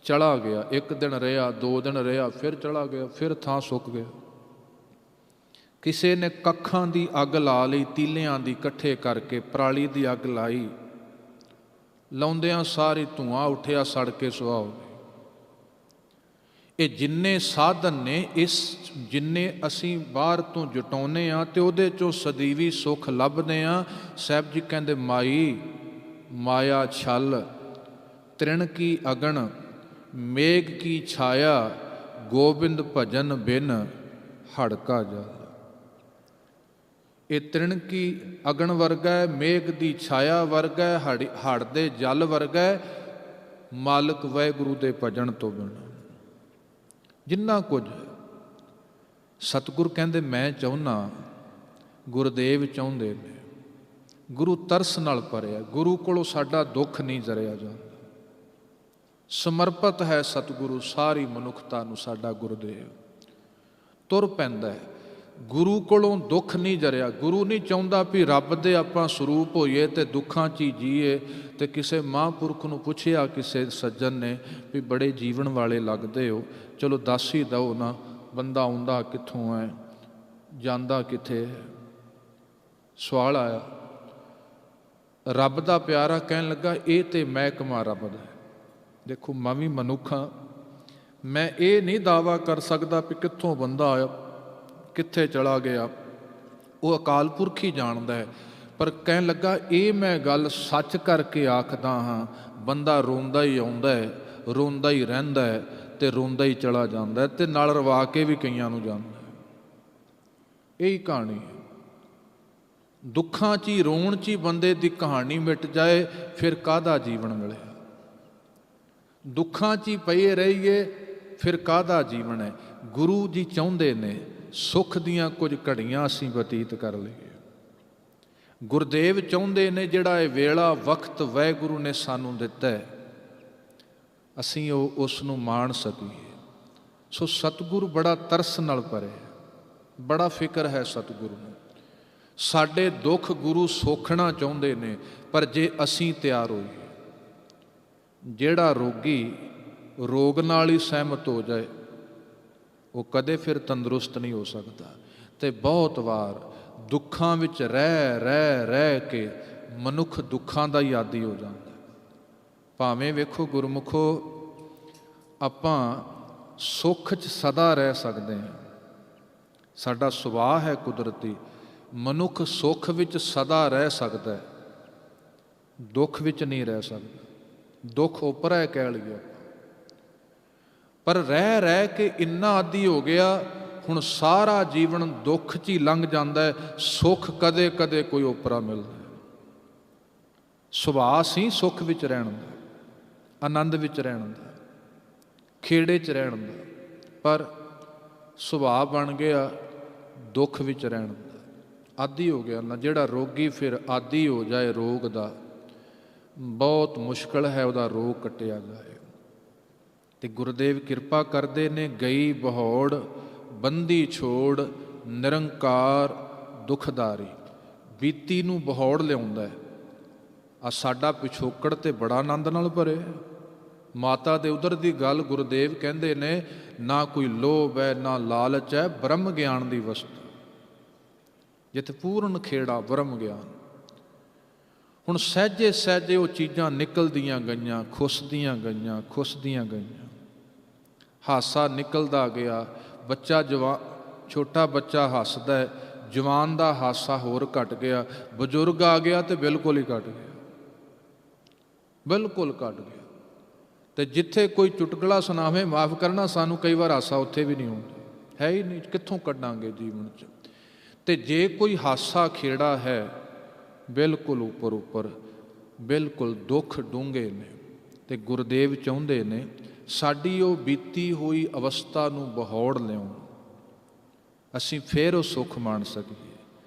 A: ਚਲਾ ਗਿਆ, ਇੱਕ ਦਿਨ ਰਿਹਾ, 2 ਦਿਨ ਰਿਹਾ, ਫਿਰ ਚਲਾ ਗਿਆ, ਫਿਰ ਥਾਂ ਸੁੱਕ ਗਿਆ। ਕਿਸੇ ਨੇ ਕੱਖਾਂ ਦੀ ਅੱਗ ਲਾ ਲਈ, ਤੀਲਿਆਂ ਦੀ ਇਕੱਠੇ ਕਰਕੇ ਪਰਾਲੀ ਦੀ ਅੱਗ ਲਾਈ, ਲਾਉਂਦਿਆਂ ਸਾਰੀ ਧੂਆਂ ਉੱਠਿਆ, ਸੜ ਕੇ ਸੁਆਹ ਹੋ ਗਈ। ਇਹ ਜਿੰਨੇ ਸਾਧਨ ਨੇ, ਇਸ ਜਿੰਨੇ ਅਸੀਂ ਬਾਹਰ ਤੋਂ ਜਟਾਉਂਦੇ ਹਾਂ ਤੇ ਉਹਦੇ 'ਚੋਂ ਸਦੀਵੀ ਸੁੱਖ ਲੱਭਦੇ ਹਾਂ। ਸਾਹਿਬ ਜੀ ਕਹਿੰਦੇ ਮਾਈ ਮਾਇਆ ਛਲ ਤ੍ਰਿਣ ਕੀ ਅਗਨ ਮੇਘ ਕੀ ਛਾਇਆ ਗੋਬਿੰਦ ਭਜਨ ਬਿਨ ਹੜਕਾ ਜਲ। ਇਹ ਤ੍ਰਿਣ ਕੀ ਅਗਨ ਵਰਗਾ ਹੈ, ਮੇਘ ਦੀ ਛਾਇਆ ਵਰਗਾ ਹੈ, ਹੜ੍ਹ ਦੇ ਜਲ ਵਰਗਾ ਹੈ, ਮਾਲਕ ਵਾਹਿਗੁਰੂ ਦੇ ਭਜਨ ਤੋਂ ਬਿਨਾਂ। ਜਿੰਨਾ ਕੁਝ ਸਤਿਗੁਰ ਕਹਿੰਦੇ ਮੈਂ ਚਾਹੁੰਦਾ, ਗੁਰਦੇਵ ਚਾਹੁੰਦੇ ਨੇ। ਗੁਰੂ ਤਰਸ ਨਾਲ ਭਰਿਆ, ਗੁਰੂ ਕੋਲੋਂ ਸਾਡਾ ਦੁੱਖ ਨਹੀਂ ਜਰਿਆ ਜਾਂਦਾ। ਸਮਰਪਿਤ ਹੈ ਸਤਿਗੁਰੂ ਸਾਰੀ ਮਨੁੱਖਤਾ ਨੂੰ। ਸਾਡਾ ਗੁਰਦੇਵ ਤੁਰ ਪੈਂਦਾ ਹੈ, ਗੁਰੂ ਕੋਲੋਂ ਦੁੱਖ ਨਹੀਂ ਜਰਿਆ। ਗੁਰੂ ਨਹੀਂ ਚਾਹੁੰਦਾ ਵੀ ਰੱਬ ਦੇ ਆਪਾਂ ਸਰੂਪ ਹੋਈਏ ਤੇ ਦੁੱਖਾਂ 'ਚ ਹੀ ਜੀਏ। ਤੇ ਕਿਸੇ ਮਹਾਂਪੁਰਖ ਨੂੰ ਪੁੱਛਿਆ ਕਿਸੇ ਸੱਜਣ ਨੇ ਵੀ ਬੜੇ ਜੀਵਨ ਵਾਲੇ ਲੱਗਦੇ ਹੋ, ਚਲੋ ਦੱਸ ਹੀ ਦਿਓ ਨਾ, ਬੰਦਾ ਆਉਂਦਾ ਕਿੱਥੋਂ ਹੈ, ਜਾਂਦਾ ਕਿੱਥੇ ਹੈ। ਸਵਾਲ ਆਇਆ, ਰੱਬ ਦਾ ਪਿਆਰਾ ਕਹਿਣ ਲੱਗਾ ਇਹ ਤੇ ਮਹਿਕਮਾ ਰੱਬ ਦਾ। ਦੇਖੋ ਮੈਂ ਵੀ ਮਨੁੱਖ ਹਾਂ, ਮੈਂ ਇਹ ਨਹੀਂ ਦਾਅਵਾ ਕਰ ਸਕਦਾ ਵੀ ਕਿੱਥੋਂ ਬੰਦਾ ਆਇਆ, ਕਿੱਥੇ ਚਲਾ ਗਿਆ, ਉਹ ਅਕਾਲ ਪੁਰਖ ਹੀ ਜਾਣਦਾ ਹੈ। ਪਰ ਕਹਿਣ ਲੱਗਾ ਇਹ ਮੈਂ ਗੱਲ ਸੱਚ ਕਰਕੇ ਆਖਦਾ ਹਾਂ, ਬੰਦਾ ਰੋਂਦਾ ਹੀ ਆਉਂਦਾ ਹੈ, ਰੋਂਦਾ ਹੀ ਰਹਿੰਦਾ ਹੈ ਤੇ ਰੋਂਦਾ ਹੀ ਚਲਾ ਜਾਂਦਾ ਹੈ, ਤੇ ਨਾਲ ਰਵਾ ਕੇ ਵੀ ਕਈਆਂ ਨੂੰ ਜਾਂਦਾ ਹੈ। ਇਹੀ ਕਹਾਣੀ ਹੈ। ਦੁੱਖਾਂ 'ਚ ਹੀ, ਰੋਣ 'ਚ ਹੀ ਬੰਦੇ ਦੀ ਕਹਾਣੀ ਮਿਟ ਜਾਏ, ਫਿਰ ਕਾਹਦਾ ਜੀਵਨ ਮਿਲਿਆ। ਦੁੱਖਾਂ 'ਚ ਹੀ ਪਏ ਰਹੀਏ, ਫਿਰ ਕਾਹਦਾ ਜੀਵਨ ਹੈ। ਗੁਰੂ ਜੀ ਚਾਹੁੰਦੇ ਨੇ ਸੁੱਖ ਦੀਆਂ ਕੁਝ ਘੜੀਆਂ ਅਸੀਂ ਬਤੀਤ ਕਰ ਲਈਏ। ਗੁਰਦੇਵ ਚਾਹੁੰਦੇ ਨੇ ਜਿਹੜਾ ਇਹ ਵੇਲਾ ਵਕਤ ਵਾਹਿਗੁਰੂ ਨੇ ਸਾਨੂੰ ਦਿੱਤਾ ਹੈ, ਅਸੀਂ ਉਸ ਨੂੰ ਮਾਣ ਸਕੀਏ। ਸੋ ਸਤਿਗੁਰੂ ਬੜਾ ਤਰਸ ਨਾਲ ਭਰੇ, ਬੜਾ ਫਿਕਰ ਹੈ ਸਤਿਗੁਰੂ ਨੂੰ। ਸਾਡੇ ਦੁੱਖ ਗੁਰੂ ਸੋਖਣਾ ਚਾਹੁੰਦੇ ਨੇ, ਪਰ ਜੇ ਅਸੀਂ ਤਿਆਰ ਹੋਈਏ। ਜਿਹੜਾ ਰੋਗੀ ਰੋਗ ਨਾਲ ਹੀ ਸਹਿਮਤ ਹੋ ਜਾਏ, ਉਹ ਕਦੇ ਫਿਰ ਤੰਦਰੁਸਤ ਨਹੀਂ ਹੋ ਸਕਦਾ। ਤੇ ਬਹੁਤ ਵਾਰ ਦੁੱਖਾਂ ਵਿੱਚ ਰਹਿ ਕੇ ਮਨੁੱਖ ਦੁੱਖਾਂ ਦਾ ਹੀ ਆਦੀ ਹੋ ਜਾਂਦਾ। ਭਾਵੇਂ ਵੇਖੋ ਗੁਰਮੁਖੋ, ਆਪਾਂ ਸੁੱਖ 'ਚ ਸਦਾ ਰਹਿ ਸਕਦੇ ਹਾਂ, ਸਾਡਾ ਸੁਭਾਅ ਹੈ ਕੁਦਰਤੀ। ਮਨੁੱਖ ਸੁੱਖ ਵਿੱਚ ਸਦਾ ਰਹਿ ਸਕਦਾ ਹੈ, ਦੁੱਖ ਵਿੱਚ ਨਹੀਂ ਰਹਿ ਸਕਦਾ। ਦੁੱਖ ਉੱਪਰ ਹੈ ਕਹਿ ਲਈਏ, ਪਰ ਰਹਿ ਕੇ ਇੰਨਾ ਆਦੀ ਹੋ ਗਿਆ, ਹੁਣ ਸਾਰਾ ਜੀਵਨ ਦੁੱਖ 'ਚ ਹੀ ਲੰਘ ਜਾਂਦਾ ਹੈ। ਸੁੱਖ ਕਦੇ ਕਦੇ ਕੋਈ ਓਪਰਾ ਮਿਲਦਾ। ਸੁਭਾਅ ਸੀ ਸੁੱਖ ਵਿੱਚ ਰਹਿਣ ਦਾ, ਆਨੰਦ ਵਿੱਚ ਰਹਿਣ ਦਾ, ਖੇੜੇ 'ਚ ਰਹਿਣ ਦਾ, ਪਰ ਸੁਭਾਅ ਬਣ ਗਿਆ ਦੁੱਖ ਵਿੱਚ ਰਹਿਣ ਦਾ। ਆਦੀ ਹੋ ਗਿਆ ਨਾ। ਜਿਹੜਾ ਰੋਗੀ ਫਿਰ ਆਦੀ ਹੋ ਜਾਏ ਰੋਗ ਦਾ, ਬਹੁਤ ਮੁਸ਼ਕਲ ਹੈ ਉਹਦਾ ਰੋਗ ਕੱਟਿਆ ਜਾਏ। ਤੇ ਗੁਰਦੇਵ ਕਿਰਪਾ ਕਰਦੇ ਨੇ, ਗਈ ਬਹੌੜ ਬੰਦੀ ਛੋੜ ਨਿਰੰਕਾਰ ਦੁਖਦਾਰੀ। ਬੀਤੀ ਨੂੰ ਬਹੌੜ ਲਿਆਉਂਦਾ ਹੈ। ਆ ਸਾਡਾ ਪਿਛੋਕੜ ਤੇ ਬੜਾ ਆਨੰਦ ਨਾਲ ਭਰੇ। ਮਾਤਾ ਦੇ ਉਦਰ ਦੀ ਗੱਲ ਗੁਰਦੇਵ ਕਹਿੰਦੇ ਨੇ, ਨਾ ਕੋਈ ਲੋਭ ਹੈ ਨਾ ਲਾਲਚ ਹੈ, ਬ੍ਰਹਮ ਗਿਆਨ ਦੀ ਵਸਤੂ, ਜਿੱਥੇ ਪੂਰਨ ਖੇੜਾ ਬ੍ਰਹਮ ਗਿਆਨ। ਹੁਣ ਸਹਿਜੇ ਸਹਿਜੇ ਉਹ ਚੀਜ਼ਾਂ ਨਿਕਲਦੀਆਂ ਗਈਆਂ, ਖੁੱਸਦੀਆਂ ਗਈਆਂ। ਹਾਸਾ ਨਿਕਲਦਾ ਗਿਆ। ਬੱਚਾ ਛੋਟਾ ਬੱਚਾ ਹੱਸਦਾ ਹੈ, ਜਵਾਨ ਦਾ ਹਾਸਾ ਹੋਰ ਘਟ ਗਿਆ। ਬਜ਼ੁਰਗ ਆ ਗਿਆ ਤੇ ਬਿਲਕੁਲ ਹੀ ਘਟ ਗਿਆ, ਬਿਲਕੁਲ ਘਟ ਗਿਆ। ਤੇ ਜਿੱਥੇ ਕੋਈ ਚੁਟਕਲਾ ਸੁਣਾਵੇ, ਮਾਫ ਕਰਨਾ, ਸਾਨੂੰ ਕਈ ਵਾਰ ਹਾਸਾ ਉੱਥੇ ਵੀ ਨਹੀਂ ਆਉਂਦਾ, ਹੈ ਹੀ ਨਹੀਂ। ਕਿੱਥੋਂ ਕੱਢਾਂਗੇ ਜੀਵਨ 'ਚ। ਤੇ ਜੇ ਕੋਈ ਹਾਸਾ ਖੇੜਾ ਹੈ, ਬਿਲਕੁਲ ਉੱਪਰ ਬਿਲਕੁਲ ਦੁੱਖ ਡੂੰਘੇ ਨੇ। ਤੇ ਗੁਰਦੇਵ ਚਾਹੁੰਦੇ ਨੇ ਸਾਡੀ ਉਹ ਬੀਤੀ ਹੋਈ ਅਵਸਥਾ ਨੂੰ ਬਹੌੜ ਲਿਆਉਣ, ਅਸੀਂ ਫਿਰ ਉਹ ਸੁੱਖ ਮਾਣ ਸਕੀਏ,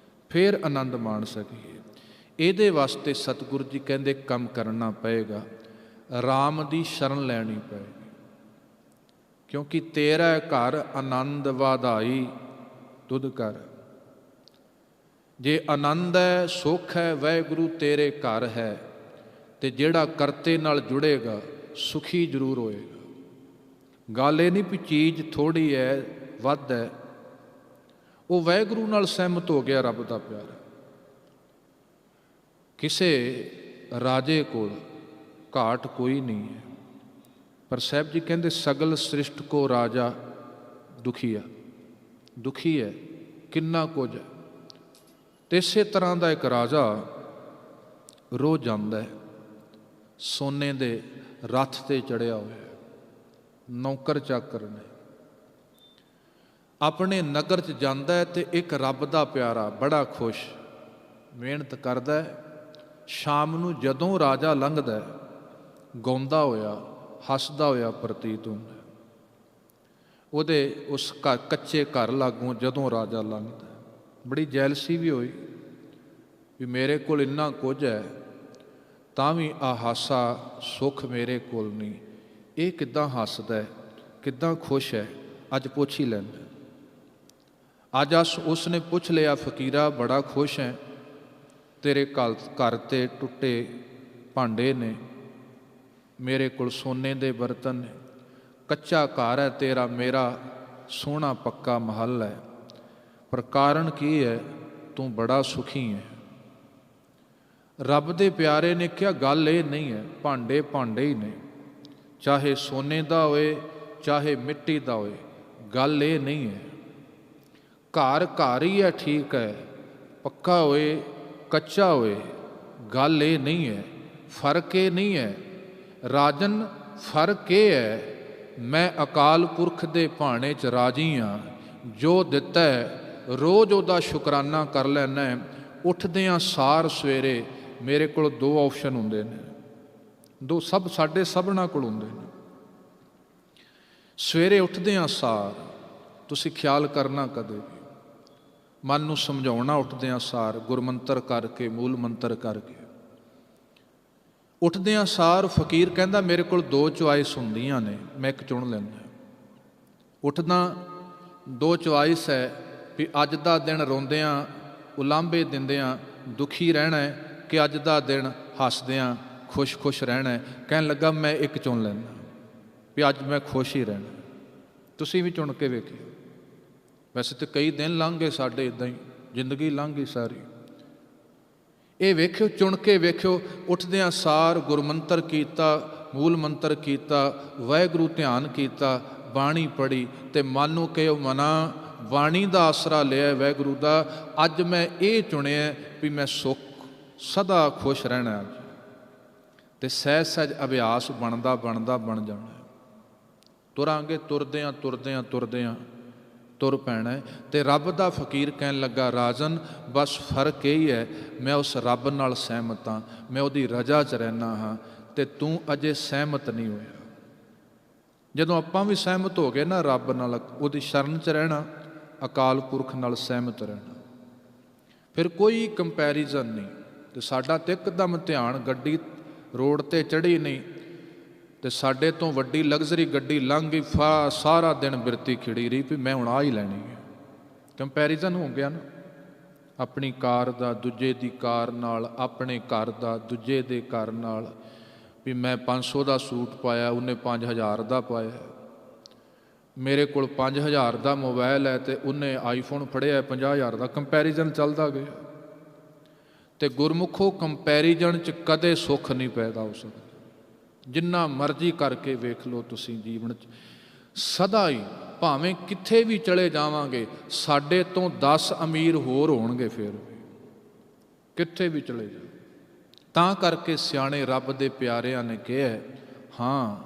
A: ਫਿਰ ਆਨੰਦ ਮਾਣ ਸਕੀਏ। ਇਹਦੇ ਵਾਸਤੇ ਸਤਿਗੁਰੂ ਜੀ ਕਹਿੰਦੇ ਕੰਮ ਕਰਨਾ ਪਏਗਾ, ਰਾਮ ਦੀ ਸ਼ਰਨ ਲੈਣੀ ਪਏਗੀ। ਕਿਉਂਕਿ ਤੇਰਾ ਘਰ ਆਨੰਦ ਵਾਧਾਈ ਤੁਧ ਕਰ। ਜੇ ਆਨੰਦ ਹੈ, ਸੁੱਖ ਹੈ, ਵਾਹਿਗੁਰੂ ਤੇਰੇ ਘਰ ਹੈ, ਤੇ ਜਿਹੜਾ ਕਰਤੇ ਨਾਲ ਜੁੜੇਗਾ ਸੁਖੀ ਜ਼ਰੂਰ ਹੋਏਗਾ। ਗੱਲ ਇਹ ਨਹੀਂ ਵੀ ਚੀਜ਼ ਥੋੜ੍ਹੀ ਹੈ, ਵੱਧ ਹੈ, ਉਹ ਵਾਹਿਗੁਰੂ ਨਾਲ ਸਹਿਮਤ ਹੋ ਗਿਆ, ਰੱਬ ਦਾ ਪਿਆਰਾ। ਕਿਸੇ ਰਾਜੇ ਕੋਲ ਘਾਟ ਕੋਈ ਨਹੀਂ ਹੈ, ਪਰ ਸਾਹਿਬ ਜੀ ਕਹਿੰਦੇ ਸਗਲ ਸ੍ਰਿਸ਼ਟ ਕੋ ਰਾਜਾ ਦੁਖੀਆ। ਦੁਖੀ ਹੈ, ਕਿੰਨਾ ਕੁਝ ਹੈ। ਤੇ ਇਸੇ ਤਰ੍ਹਾਂ ਦਾ ਇੱਕ ਰਾਜਾ ਰੋਜ਼ ਜਾਂਦਾ ਹੈ, ਸੋਨੇ ਦੇ ਰੱਥ 'ਤੇ ਚੜ੍ਹਿਆ ਹੋਇਆ, ਨੌਕਰ ਚਾਕਰ ਨੇ, ਆਪਣੇ ਨਗਰ 'ਚ ਜਾਂਦਾ ਹੈ। ਤੇ ਇੱਕ ਰੱਬ ਦਾ ਪਿਆਰਾ ਬੜਾ ਖੁਸ਼, ਮਿਹਨਤ ਕਰਦਾ ਹੈ। ਸ਼ਾਮ ਨੂੰ ਜਦੋਂ ਰਾਜਾ ਲੰਘਦਾ ਹੈ, ਗਾਉਂਦਾ ਹੋਇਆ, ਹੱਸਦਾ ਹੋਇਆ ਪ੍ਰਤੀਤ ਹੁੰਦਾ। ਉਹਦੇ ਉਸ ਘਰ, ਕੱਚੇ ਘਰ ਲਾਗੋਂ ਜਦੋਂ ਰਾਜਾ ਲੰਘਦਾ, ਬੜੀ ਜੈਲਸੀ ਵੀ ਹੋਈ ਵੀ ਮੇਰੇ ਕੋਲ ਇੰਨਾ ਕੁਝ ਹੈ, ਤਾਂ ਵੀ ਆ ਹਾਸਾ ਸੁੱਖ ਮੇਰੇ ਕੋਲ ਨਹੀਂ। ਇਹ ਕਿੱਦਾਂ ਹੱਸਦਾ ਹੈ, ਕਿੱਦਾਂ ਖੁਸ਼ ਹੈ, ਅੱਜ ਪੁੱਛ ਹੀ ਲੈਂਦਾ। ਅੱਜ ਉਸਨੇ ਪੁੱਛ ਲਿਆ, ਫਕੀਰਾ ਬੜਾ ਖੁਸ਼ ਹੈ, ਤੇਰੇ ਘਰ 'ਤੇ ਟੁੱਟੇ ਭਾਂਡੇ ਨੇ, ਮੇਰੇ ਕੋਲ ਸੋਨੇ ਦੇ ਬਰਤਨ ਨੇ, ਕੱਚਾ ਘਰ ਹੈ ਤੇਰਾ, ਮੇਰਾ ਸੋਹਣਾ ਪੱਕਾ ਮਹੱਲ ਹੈ, ਪਰ ਕਾਰਨ ਕੀ ਹੈ, ਤੂੰ ਬੜਾ ਸੁਖੀ ਹੈ। ਰੱਬ ਦੇ ਪਿਆਰੇ ਨੇ ਕਿਹਾ ਗੱਲ ਇਹ ਨਹੀਂ ਹੈ, ਭਾਂਡੇ ਭਾਂਡੇ ਹੀ ਨੇ, ਚਾਹੇ ਸੋਨੇ ਦਾ ਹੋਏ ਚਾਹੇ ਮਿੱਟੀ ਦਾ ਹੋਏ, ਗੱਲ ਇਹ ਨਹੀਂ ਹੈ। ਘਰ ਘਰ ਹੀ ਹੈ, ਠੀਕ ਹੈ, ਪੱਕਾ ਹੋਏ ਕੱਚਾ ਹੋਏ, ਗੱਲ ਇਹ ਨਹੀਂ ਹੈ। ਫਰਕ ਇਹ ਨਹੀਂ ਹੈ ਰਾਜਨ, ਫਰਕ ਇਹ ਹੈ ਮੈਂ ਅਕਾਲ ਪੁਰਖ ਦੇ ਭਾਣੇ 'ਚ ਰਾਜੀ ਹਾਂ। ਜੋ ਦਿੱਤਾ ਹੈ ਰੋਜ਼ ਉਹਦਾ ਸ਼ੁਕਰਾਨਾ ਕਰ ਲੈਣਾ। ਉੱਠਦਿਆਂ ਸਾਰ ਸਵੇਰੇ ਮੇਰੇ ਕੋਲ 2 ਆਪਸ਼ਨ ਹੁੰਦੇ ਨੇ, 2 ਸਾਡੇ ਸਭਨਾਂ ਕੋਲ ਹੁੰਦੇ ਨੇ। ਸਵੇਰੇ ਉੱਠਦਿਆਂ ਸਾਰ ਤੁਸੀਂ ਖਿਆਲ ਕਰਨਾ, ਕਦੇ ਵੀ ਮਨ ਨੂੰ ਸਮਝਾਉਣਾ, ਉੱਠਦਿਆਂ ਸਾਰ ਗੁਰਮੰਤਰ ਕਰਕੇ, ਮੂਲ ਮੰਤਰ ਕਰਕੇ। ਉੱਠਦਿਆਂ ਸਾਰ ਫਕੀਰ ਕਹਿੰਦਾ ਮੇਰੇ ਕੋਲ 2 ਚੁਆਇਸ ਹੁੰਦੀਆਂ ਨੇ, ਮੈਂ ਇੱਕ ਚੁਣ ਲੈਂਦਾ। ਉੱਠਦਾ 2 ਚੁਆਇਸ ਹੈ ਵੀ ਅੱਜ ਦਾ ਦਿਨ ਰੋਂਦਿਆਂ ਉਲਾਂਭੇ ਦਿੰਦਿਆਂ ਦੁਖੀ ਰਹਿਣਾ ਹੈ, ਕਿ ਅੱਜ ਦਾ ਦਿਨ ਹੱਸਦਿਆਂ ਖੁਸ਼ ਰਹਿਣਾ। ਕਹਿਣ ਲੱਗਾ ਮੈਂ ਇੱਕ ਚੁਣ ਲੈਂਦਾ ਵੀ ਅੱਜ ਮੈਂ ਖੁਸ਼ ਹੀ ਰਹਿਣਾ। ਤੁਸੀਂ ਵੀ ਚੁਣ ਕੇ ਵੇਖਿਓ। ਵੈਸੇ ਤਾਂ ਕਈ ਦਿਨ ਲੰਘ ਗਏ ਸਾਡੇ, ਇੱਦਾਂ ਹੀ ਜ਼ਿੰਦਗੀ ਲੰਘ ਗਈ ਸਾਰੀ। ਇਹ ਵੇਖਿਓ, ਚੁਣ ਕੇ ਵੇਖਿਓ। ਉੱਠਦਿਆਂ ਸਾਰ ਗੁਰਮੰਤਰ ਕੀਤਾ, ਮੂਲ ਮੰਤਰ ਕੀਤਾ, ਵਾਹਿਗੁਰੂ ਧਿਆਨ ਕੀਤਾ, ਬਾਣੀ ਪੜ੍ਹੀ, ਤੇ ਮਨ ਨੂੰ ਕਹਿਓ ਮਨਾ ਬਾਣੀ ਦਾ ਆਸਰਾ ਲਿਆ ਵਾਹਿਗੁਰੂ ਦਾ, ਅੱਜ ਮੈਂ ਇਹ ਚੁਣਿਆ ਵੀ ਮੈਂ ਸੁੱਖ ਸਦਾ ਖੁਸ਼ ਰਹਿਣਾ। ਤੇ ਸਹਿਜ ਸਹਿਜ ਅਭਿਆਸ ਬਣਦਾ ਬਣ ਜਾਣਾ। ਤੁਰਾਂਗੇ, ਤੁਰਦਿਆਂ ਤੁਰ ਪੈਣਾ। ਤੇ ਰੱਬ ਦਾ ਫਕੀਰ ਕਹਿਣ ਲੱਗਾ ਰਾਜਨ ਬਸ ਫਰਕ ਇਹ ਹੀ ਹੈ, ਮੈਂ ਉਸ ਰੱਬ ਨਾਲ ਸਹਿਮਤ ਹਾਂ, ਮੈਂ ਉਹਦੀ ਰਜਾ 'ਚ ਰਹਿੰਦਾ ਹਾਂ, ਤੇ ਤੂੰ ਅਜੇ ਸਹਿਮਤ ਨਹੀਂ ਹੋਇਆ। ਜਦੋਂ ਆਪਾਂ ਵੀ ਸਹਿਮਤ ਹੋ ਗਏ ਨਾ ਰੱਬ ਨਾਲ, ਉਹਦੀ ਸ਼ਰਨ 'ਚ ਰਹਿਣਾ, ਅਕਾਲ ਪੁਰਖ ਨਾਲ ਸਹਿਮਤ ਰਹਿਣਾ, ਫਿਰ ਕੋਈ ਕੰਪੈਰੀਜ਼ਨ ਨਹੀਂ। ਤੇ ਸਾਡਾ ਤਾਂ ਇੱਕਦਮ ਧਿਆਨ, ਗੱਡੀ ਰੋਡ 'ਤੇ ਚੜ੍ਹੀ ਨਹੀਂ ਤੇ ਸਾਡੇ ਤੋਂ ਵੱਡੀ ਲਗਜ਼ਰੀ ਗੱਡੀ ਲੰਘ ਗਈ, ਸਾਰਾ ਦਿਨ ਬਿਰਤੀ ਖਿੜੀ ਰਹੀ ਵੀ ਮੈਂ ਹੁਣ ਆ ਹੀ ਲੈਣੀ ਹੈ। ਕੰਪੈਰੀਜ਼ਨ ਹੋ ਗਿਆ ਨਾ, ਆਪਣੀ ਕਾਰ ਦਾ ਦੂਜੇ ਦੀ ਕਾਰ ਨਾਲ, ਆਪਣੇ ਘਰ ਦਾ ਦੂਜੇ ਦੇ ਘਰ ਨਾਲ, ਵੀ ਮੈਂ 500 ਦਾ ਸੂਟ ਪਾਇਆ, ਉਹਨੇ 5000 ਦਾ ਪਾਇਆ, ਮੇਰੇ ਕੋਲ 5000 ਦਾ ਮੋਬਾਈਲ ਹੈ ਤੇ ਉਹਨੇ ਆਈਫੋਨ ਫੜਿਆ 50000 ਦਾ। ਕੰਪੈਰੀਜ਼ਨ ਚੱਲਦਾ ਗਿਆ। ਤੇ ਗੁਰਮੁਖੋ ਕੰਪੈਰੀਜ਼ਨ 'ਚ ਕਦੇ ਸੁੱਖ ਨਹੀਂ ਪੈਦਾ ਹੋ ਸਕਦਾ। ਜਿੰਨਾ ਮਰਜ਼ੀ ਕਰਕੇ ਵੇਖ ਲਓ ਤੁਸੀਂ ਜੀਵਨ 'ਚ, ਸਦਾ ਹੀ ਭਾਵੇਂ ਕਿੱਥੇ ਵੀ ਚਲੇ ਜਾਵਾਂਗੇ, ਸਾਡੇ ਤੋਂ 10 ਅਮੀਰ ਹੋਰ ਹੋਣਗੇ, ਫਿਰ ਕਿੱਥੇ ਵੀ ਚਲੇ ਜਾ। ਤਾਂ ਕਰਕੇ ਸਿਆਣੇ ਰੱਬ ਦੇ ਪਿਆਰਿਆਂ ਨੇ ਕਿਹਾ, ਹਾਂ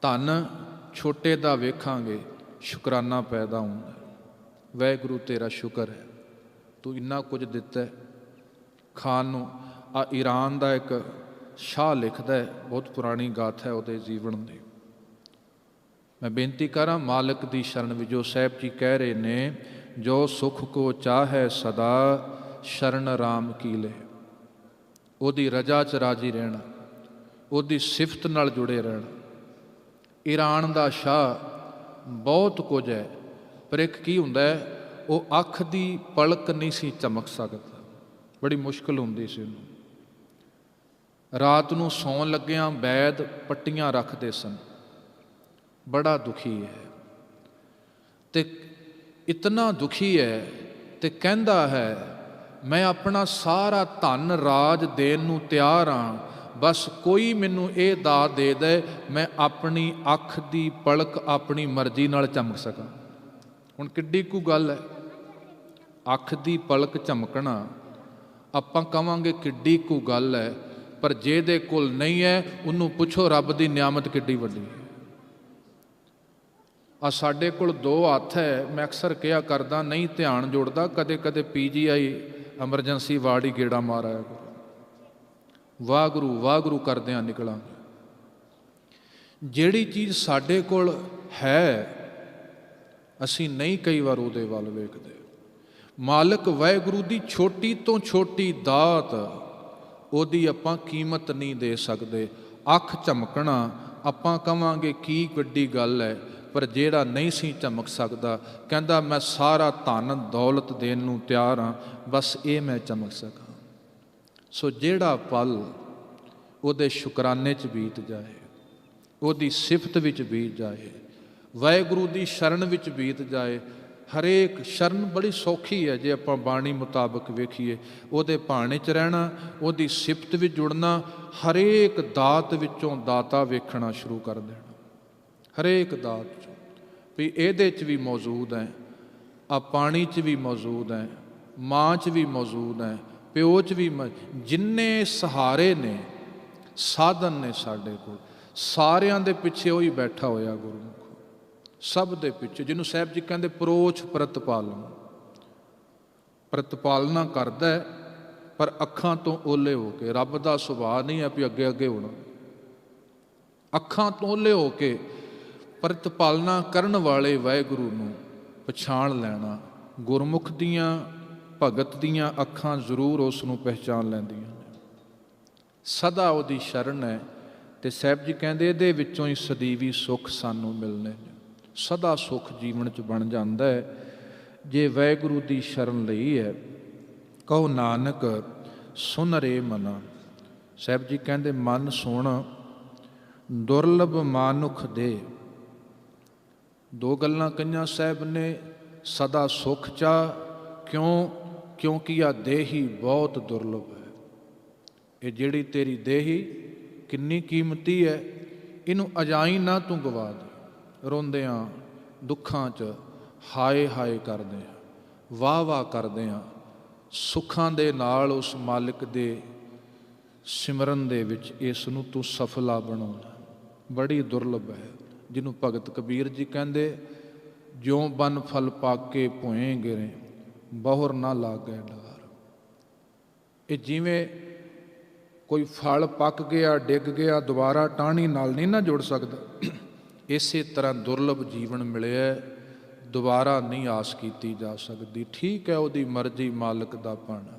A: ਧਨ ਛੋਟੇ ਦਾ ਵੇਖਾਂਗੇ, ਸ਼ੁਕਰਾਨਾ ਪੈਦਾ ਹੁੰਦਾ। ਵਾਹਿਗੁਰੂ ਤੇਰਾ ਸ਼ੁਕਰ ਹੈ, ਤੂੰ ਇੰਨਾ ਕੁਝ ਦਿੱਤਾ, ਖਾਣ ਨੂੰ। ਆ ਈਰਾਨ ਦਾ ਇੱਕ ਸ਼ਾਹ ਲਿਖਦਾ ਹੈ, ਬਹੁਤ ਪੁਰਾਣੀ ਗਾਥਾ ਹੈ ਉਹਦੇ ਜੀਵਨ ਦੀ। ਮੈਂ ਬੇਨਤੀ ਕਰਾਂ ਮਾਲਕ ਦੀ ਸ਼ਰਨ ਵਿੱਚ, ਜੋ ਸਾਹਿਬ ਜੀ ਕਹਿ ਰਹੇ ਨੇ, ਜੋ ਸੁਖ ਕੋ ਚਾਹੈ ਸਦਾ ਸ਼ਰਨ ਰਾਮ ਕੀ ਲੈ। ਉਹਦੀ ਰਜਾ 'ਚ ਰਾਜੀ ਰਹਿਣਾ, ਉਹਦੀ ਸਿਫਤ ਨਾਲ ਜੁੜੇ ਰਹਿਣਾ। ਈਰਾਨ ਦਾ ਸ਼ਾਹ ਬਹੁਤ ਕੁਝ ਹੈ, ਪਰ ਇੱਕ ਕੀ ਹੁੰਦਾ ਹੈ, ਉਹ ਅੱਖ ਦੀ ਪਲਕ ਨਹੀਂ ਸੀ ਚਮਕ ਸਕਦਾ, ਬੜੀ ਮੁਸ਼ਕਿਲ ਹੁੰਦੀ ਸੀ ਉਹਨੂੰ। ਰਾਤ ਨੂੰ ਸੌਣ ਲੱਗਿਆਂ ਵੈਦ ਪੱਟੀਆਂ ਰੱਖਦੇ ਸਨ, ਬੜਾ ਦੁਖੀ ਹੈ। ਤੇ ਇਤਨਾ ਦੁਖੀ ਹੈ ਤੇ ਕਹਿੰਦਾ ਹੈ, ਮੈਂ ਆਪਣਾ ਸਾਰਾ ਧਨ ਰਾਜ ਦੇਣ ਨੂੰ ਤਿਆਰ ਹਾਂ, ਬਸ ਕੋਈ ਮੈਨੂੰ ਇਹ ਦਾਤ ਦੇ ਦੇ, ਮੈਂ ਆਪਣੀ ਅੱਖ ਦੀ ਪਲਕ ਆਪਣੀ ਮਰਜ਼ੀ ਨਾਲ ਚਮਕ ਸਕਾਂ। ਹੁਣ ਕਿੱਡੀ ਕੁ ਗੱਲ ਹੈ, ਅੱਖ ਦੀ ਪਲਕ ਝਮਕਣਾ ਆਪਾਂ ਕਵਾਂਗੇ ਕਿੱਡੀ ਕੁ ਗੱਲ ਹੈ, ਪਰ ਜਿਹਦੇ ਕੋਲ ਨਹੀਂ ਹੈ ਉਹਨੂੰ ਪੁੱਛੋ ਰੱਬ ਦੀ ਨਿਆਮਤ ਕਿੱਡੀ ਵੱਡੀ ਹੈ। ਆ ਸਾਡੇ ਕੋਲ 2 ਹੱਥ ਹੈ, ਮੈਂ ਅਕਸਰ ਕਿਹਾ ਕਰਦਾ, ਨਹੀਂ ਧਿਆਨ ਜੁੜਦਾ, ਕਦੇ ਕਦੇ PGI ਐਮਰਜੈਂਸੀ ਵਾਰਡ ਹੀ ਗੇੜਾ ਮਾਰ ਆਇਆ ਕਰੋ। ਵਾਹਿਗੁਰੂ ਵਾਹਿਗੁਰੂ ਕਰਦਿਆਂ ਨਿਕਲਾਂਗੇ। ਜਿਹੜੀ ਚੀਜ਼ ਸਾਡੇ ਕੋਲ ਹੈ ਅਸੀਂ ਨਹੀਂ ਕਈ ਵਾਰ ਉਹਦੇ ਵੱਲ ਵੇਖਦੇ। ਮਾਲਕ ਵਾਹਿਗੁਰੂ ਦੀ ਛੋਟੀ ਤੋਂ ਛੋਟੀ ਦਾਤ, ਉਹਦੀ ਆਪਾਂ ਕੀਮਤ ਨਹੀਂ ਦੇ ਸਕਦੇ। ਅੱਖ ਝਮਕਣਾ ਆਪਾਂ ਕਵਾਂਗੇ ਕੀ ਵੱਡੀ ਗੱਲ ਹੈ, ਪਰ ਜਿਹੜਾ ਨਹੀਂ ਸੀ ਚਮਕ ਸਕਦਾ ਕਹਿੰਦਾ ਮੈਂ ਸਾਰਾ ਧਨ ਦੌਲਤ ਦੇਣ ਨੂੰ ਤਿਆਰ ਹਾਂ, ਬਸ ਇਹ ਮੈਂ ਚਮਕ ਸਕਾਂ। ਸੋ ਜਿਹੜਾ ਪਲ ਉਹਦੇ ਸ਼ੁਕਰਾਨੇ 'ਚ ਬੀਤ ਜਾਏ, ਉਹਦੀ ਸਿਫਤ ਵਿੱਚ ਬੀਤ ਜਾਏ, ਵਾਹਿਗੁਰੂ ਦੀ ਸ਼ਰਨ ਵਿੱਚ ਬੀਤ ਜਾਏ। ਹਰੇਕ ਸ਼ਰਨ ਬੜੀ ਸੌਖੀ ਹੈ ਜੇ ਆਪਾਂ ਬਾਣੀ ਮੁਤਾਬਕ ਵੇਖੀਏ। ਉਹਦੇ ਭਾਣੇ 'ਚ ਰਹਿਣਾ, ਉਹਦੀ ਸਿਫਤ ਵਿੱਚ ਜੁੜਨਾ, ਹਰੇਕ ਦਾਤ ਵਿੱਚੋਂ ਦਾਤਾ ਵੇਖਣਾ ਸ਼ੁਰੂ ਕਰ ਦੇਣਾ। ਹਰੇਕ ਦਾਤ 'ਚ ਵੀ ਇਹਦੇ 'ਚ ਵੀ ਮੌਜੂਦ ਹੈ, ਆ ਪਾਣੀ 'ਚ ਵੀ ਮੌਜੂਦ ਹੈ, ਮਾਂ 'ਚ ਵੀ ਮੌਜੂਦ ਹੈ, ਪਿਓ 'ਚ ਵੀ। ਜਿੰਨੇ ਸਹਾਰੇ ਨੇ, ਸਾਧਨ ਨੇ ਸਾਡੇ ਕੋਲ, ਸਾਰਿਆਂ ਦੇ ਪਿੱਛੇ ਉਹੀ ਬੈਠਾ ਹੋਇਆ ਗੁਰਮੁਖ, ਸਭ ਦੇ ਪਿੱਛੇ, ਜਿਹਨੂੰ ਸਾਹਿਬ ਜੀ ਕਹਿੰਦੇ ਪਰੋਛ ਪ੍ਰਤਪਾਲਨ। ਪ੍ਰਤਪਾਲਨਾ ਕਰਦਾ ਹੈ ਪਰ ਅੱਖਾਂ ਤੋਂ ਓਲੇ ਹੋ ਕੇ। ਰੱਬ ਦਾ ਸੁਭਾਅ ਨਹੀਂ ਹੈ ਵੀ ਅੱਗੇ ਅੱਗੇ ਹੋਣਾ, ਅੱਖਾਂ ਤੋਂ ਓਲੇ ਹੋ ਕੇ ਪ੍ਰਤਪਾਲਨਾ ਕਰਨ ਵਾਲੇ ਵਾਹਿਗੁਰੂ ਨੂੰ ਪਛਾਣ ਲੈਣਾ। ਗੁਰਮੁਖ ਦੀਆਂ ਭਗਤ ਦੀਆਂ ਅੱਖਾਂ ਜ਼ਰੂਰ ਉਸ ਨੂੰ ਪਹਿਚਾਣ ਲੈਂਦੀਆਂ ਨੇ। ਸਦਾ ਉਹਦੀ ਸ਼ਰਨ ਹੈ ਤੇ ਸਾਹਿਬ ਜੀ ਕਹਿੰਦੇ ਇਹਦੇ ਵਿੱਚੋਂ ਹੀ ਸਦੀਵੀ ਸੁੱਖ ਸਾਨੂੰ ਮਿਲਣੇ ਨੇ। ਸਦਾ ਸੁੱਖ ਜੀਵਨ 'ਚ ਬਣ ਜਾਂਦਾ ਹੈ ਜੇ ਵਾਹਿਗੁਰੂ ਦੀ ਸ਼ਰਨ ਲਈ ਹੈ। ਕਹੋ ਨਾਨਕ ਸੁਨ ਰੇ ਮਨਾ। ਸਾਹਿਬ ਜੀ ਕਹਿੰਦੇ ਮਨ ਸੁਣ, ਦੁਰਲਭ ਮਾਨੁਖ ਦੇ। 2 ਗੱਲਾਂ ਕਹੀਆਂ ਸਾਹਿਬ ਨੇ, ਸਦਾ ਸੁੱਖ ਚਾਹ, ਕਿਉਂ? ਕਿਉਂਕਿ ਆ ਦੇਹੀ ਬਹੁਤ ਦੁਰਲਭ ਹੈ। ਇਹ ਜਿਹੜੀ ਤੇਰੀ ਦੇਹੀ ਕਿੰਨੀ ਕੀਮਤੀ ਹੈ, ਇਹਨੂੰ ਅਜਾਈ ਨਾ ਤੂੰ ਗਵਾ ਦੇ। ਰੋਂਦਿਆਂ ਦੁੱਖਾਂ 'ਚ ਹਾਏ ਹਾਏ ਕਰਦੇ ਹਾਂ, ਵਾਹ ਵਾਹ ਕਰਦੇ ਹਾਂ, ਸੁੱਖਾਂ ਦੇ ਨਾਲ ਉਸ ਮਾਲਿਕ ਦੇ ਸਿਮਰਨ ਦੇ ਵਿੱਚ ਇਸ ਨੂੰ ਤੂੰ ਸਫਲਾ ਬਣਾਉਣਾ। ਬੜੀ ਦੁਰਲਭ ਹੈ, ਜਿਹਨੂੰ ਭਗਤ ਕਬੀਰ ਜੀ ਕਹਿੰਦੇ, ਜਿਉਂ ਬਨ ਫਲ ਪਾਕੇ ਭੋਏ ਗਿਰੇ, ਬਹੁਰ ਨਾ ਲਾਗੈ ਡਾਰ। ਇਹ ਜਿਵੇਂ ਕੋਈ ਫਲ ਪੱਕ ਗਿਆ, ਡਿੱਗ ਗਿਆ, ਦੁਬਾਰਾ ਟਾਹਣੀ ਨਾਲ ਨਹੀਂ ਨਾ ਜੁੜ ਸਕਦਾ, ਇਸੇ ਤਰ੍ਹਾਂ ਦੁਰਲਭ ਜੀਵਨ ਮਿਲਿਆ, ਦੁਬਾਰਾ ਨਹੀਂ ਆਸ ਕੀਤੀ ਜਾ ਸਕਦੀ। ਠੀਕ ਹੈ, ਉਹਦੀ ਮਰਜ਼ੀ, ਮਾਲਕ ਦਾ ਭਾਣਾ।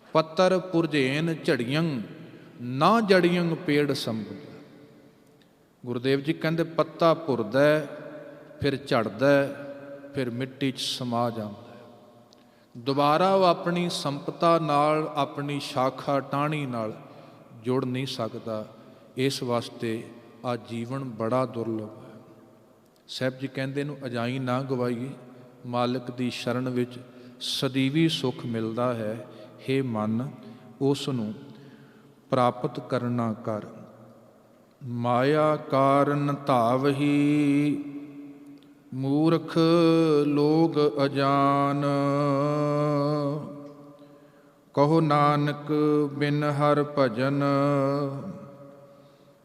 A: ਪੱਤਰ ਪੁਰਝੇਨ ਝੜੀਆਂ ਨਾ ਜੜੀਆਂ ਪੇੜ ਸੰਭਲ। ਗੁਰਦੇਵ ਜੀ ਕਹਿੰਦੇ ਪੱਤਾ ਭੁਰਦਾ ਫਿਰ ਝੜਦਾ, ਫਿਰ ਮਿੱਟੀ 'ਚ ਸਮਾ ਜਾਂਦਾ। ਦੁਬਾਰਾ ਉਹ ਆਪਣੀ ਸੰਪਤਾ ਨਾਲ, ਆਪਣੀ ਸ਼ਾਖਾ ਟਾਹਣੀ ਨਾਲ ਜੁੜ ਨਹੀਂ ਸਕਦਾ। ਇਸ ਵਾਸਤੇ ਆ ਜੀਵਨ ਬੜਾ ਦੁਰਲਭ ਹੈ। ਸਾਹਿਬ ਜੀ ਕਹਿੰਦੇ ਇਹਨੂੰ ਅਜਾਈ ਨਾ ਗਵਾਈਏ, ਮਾਲਕ ਦੀ ਸ਼ਰਨ ਵਿੱਚ ਸਦੀਵੀ ਸੁੱਖ ਮਿਲਦਾ ਹੈ। ਹੇ ਮਨ, ਉਸ ਨੂੰ ਪ੍ਰਾਪਤ ਕਰਨਾ ਕਰ। ਮਾਇਆ ਕਾਰਨ ਧਾਵਹੀ ਮੂਰਖ ਲੋਗ ਅਜਾਨ। ਕਹੋ ਨਾਨਕ ਬਿਨ ਹਰ ਭਜਨ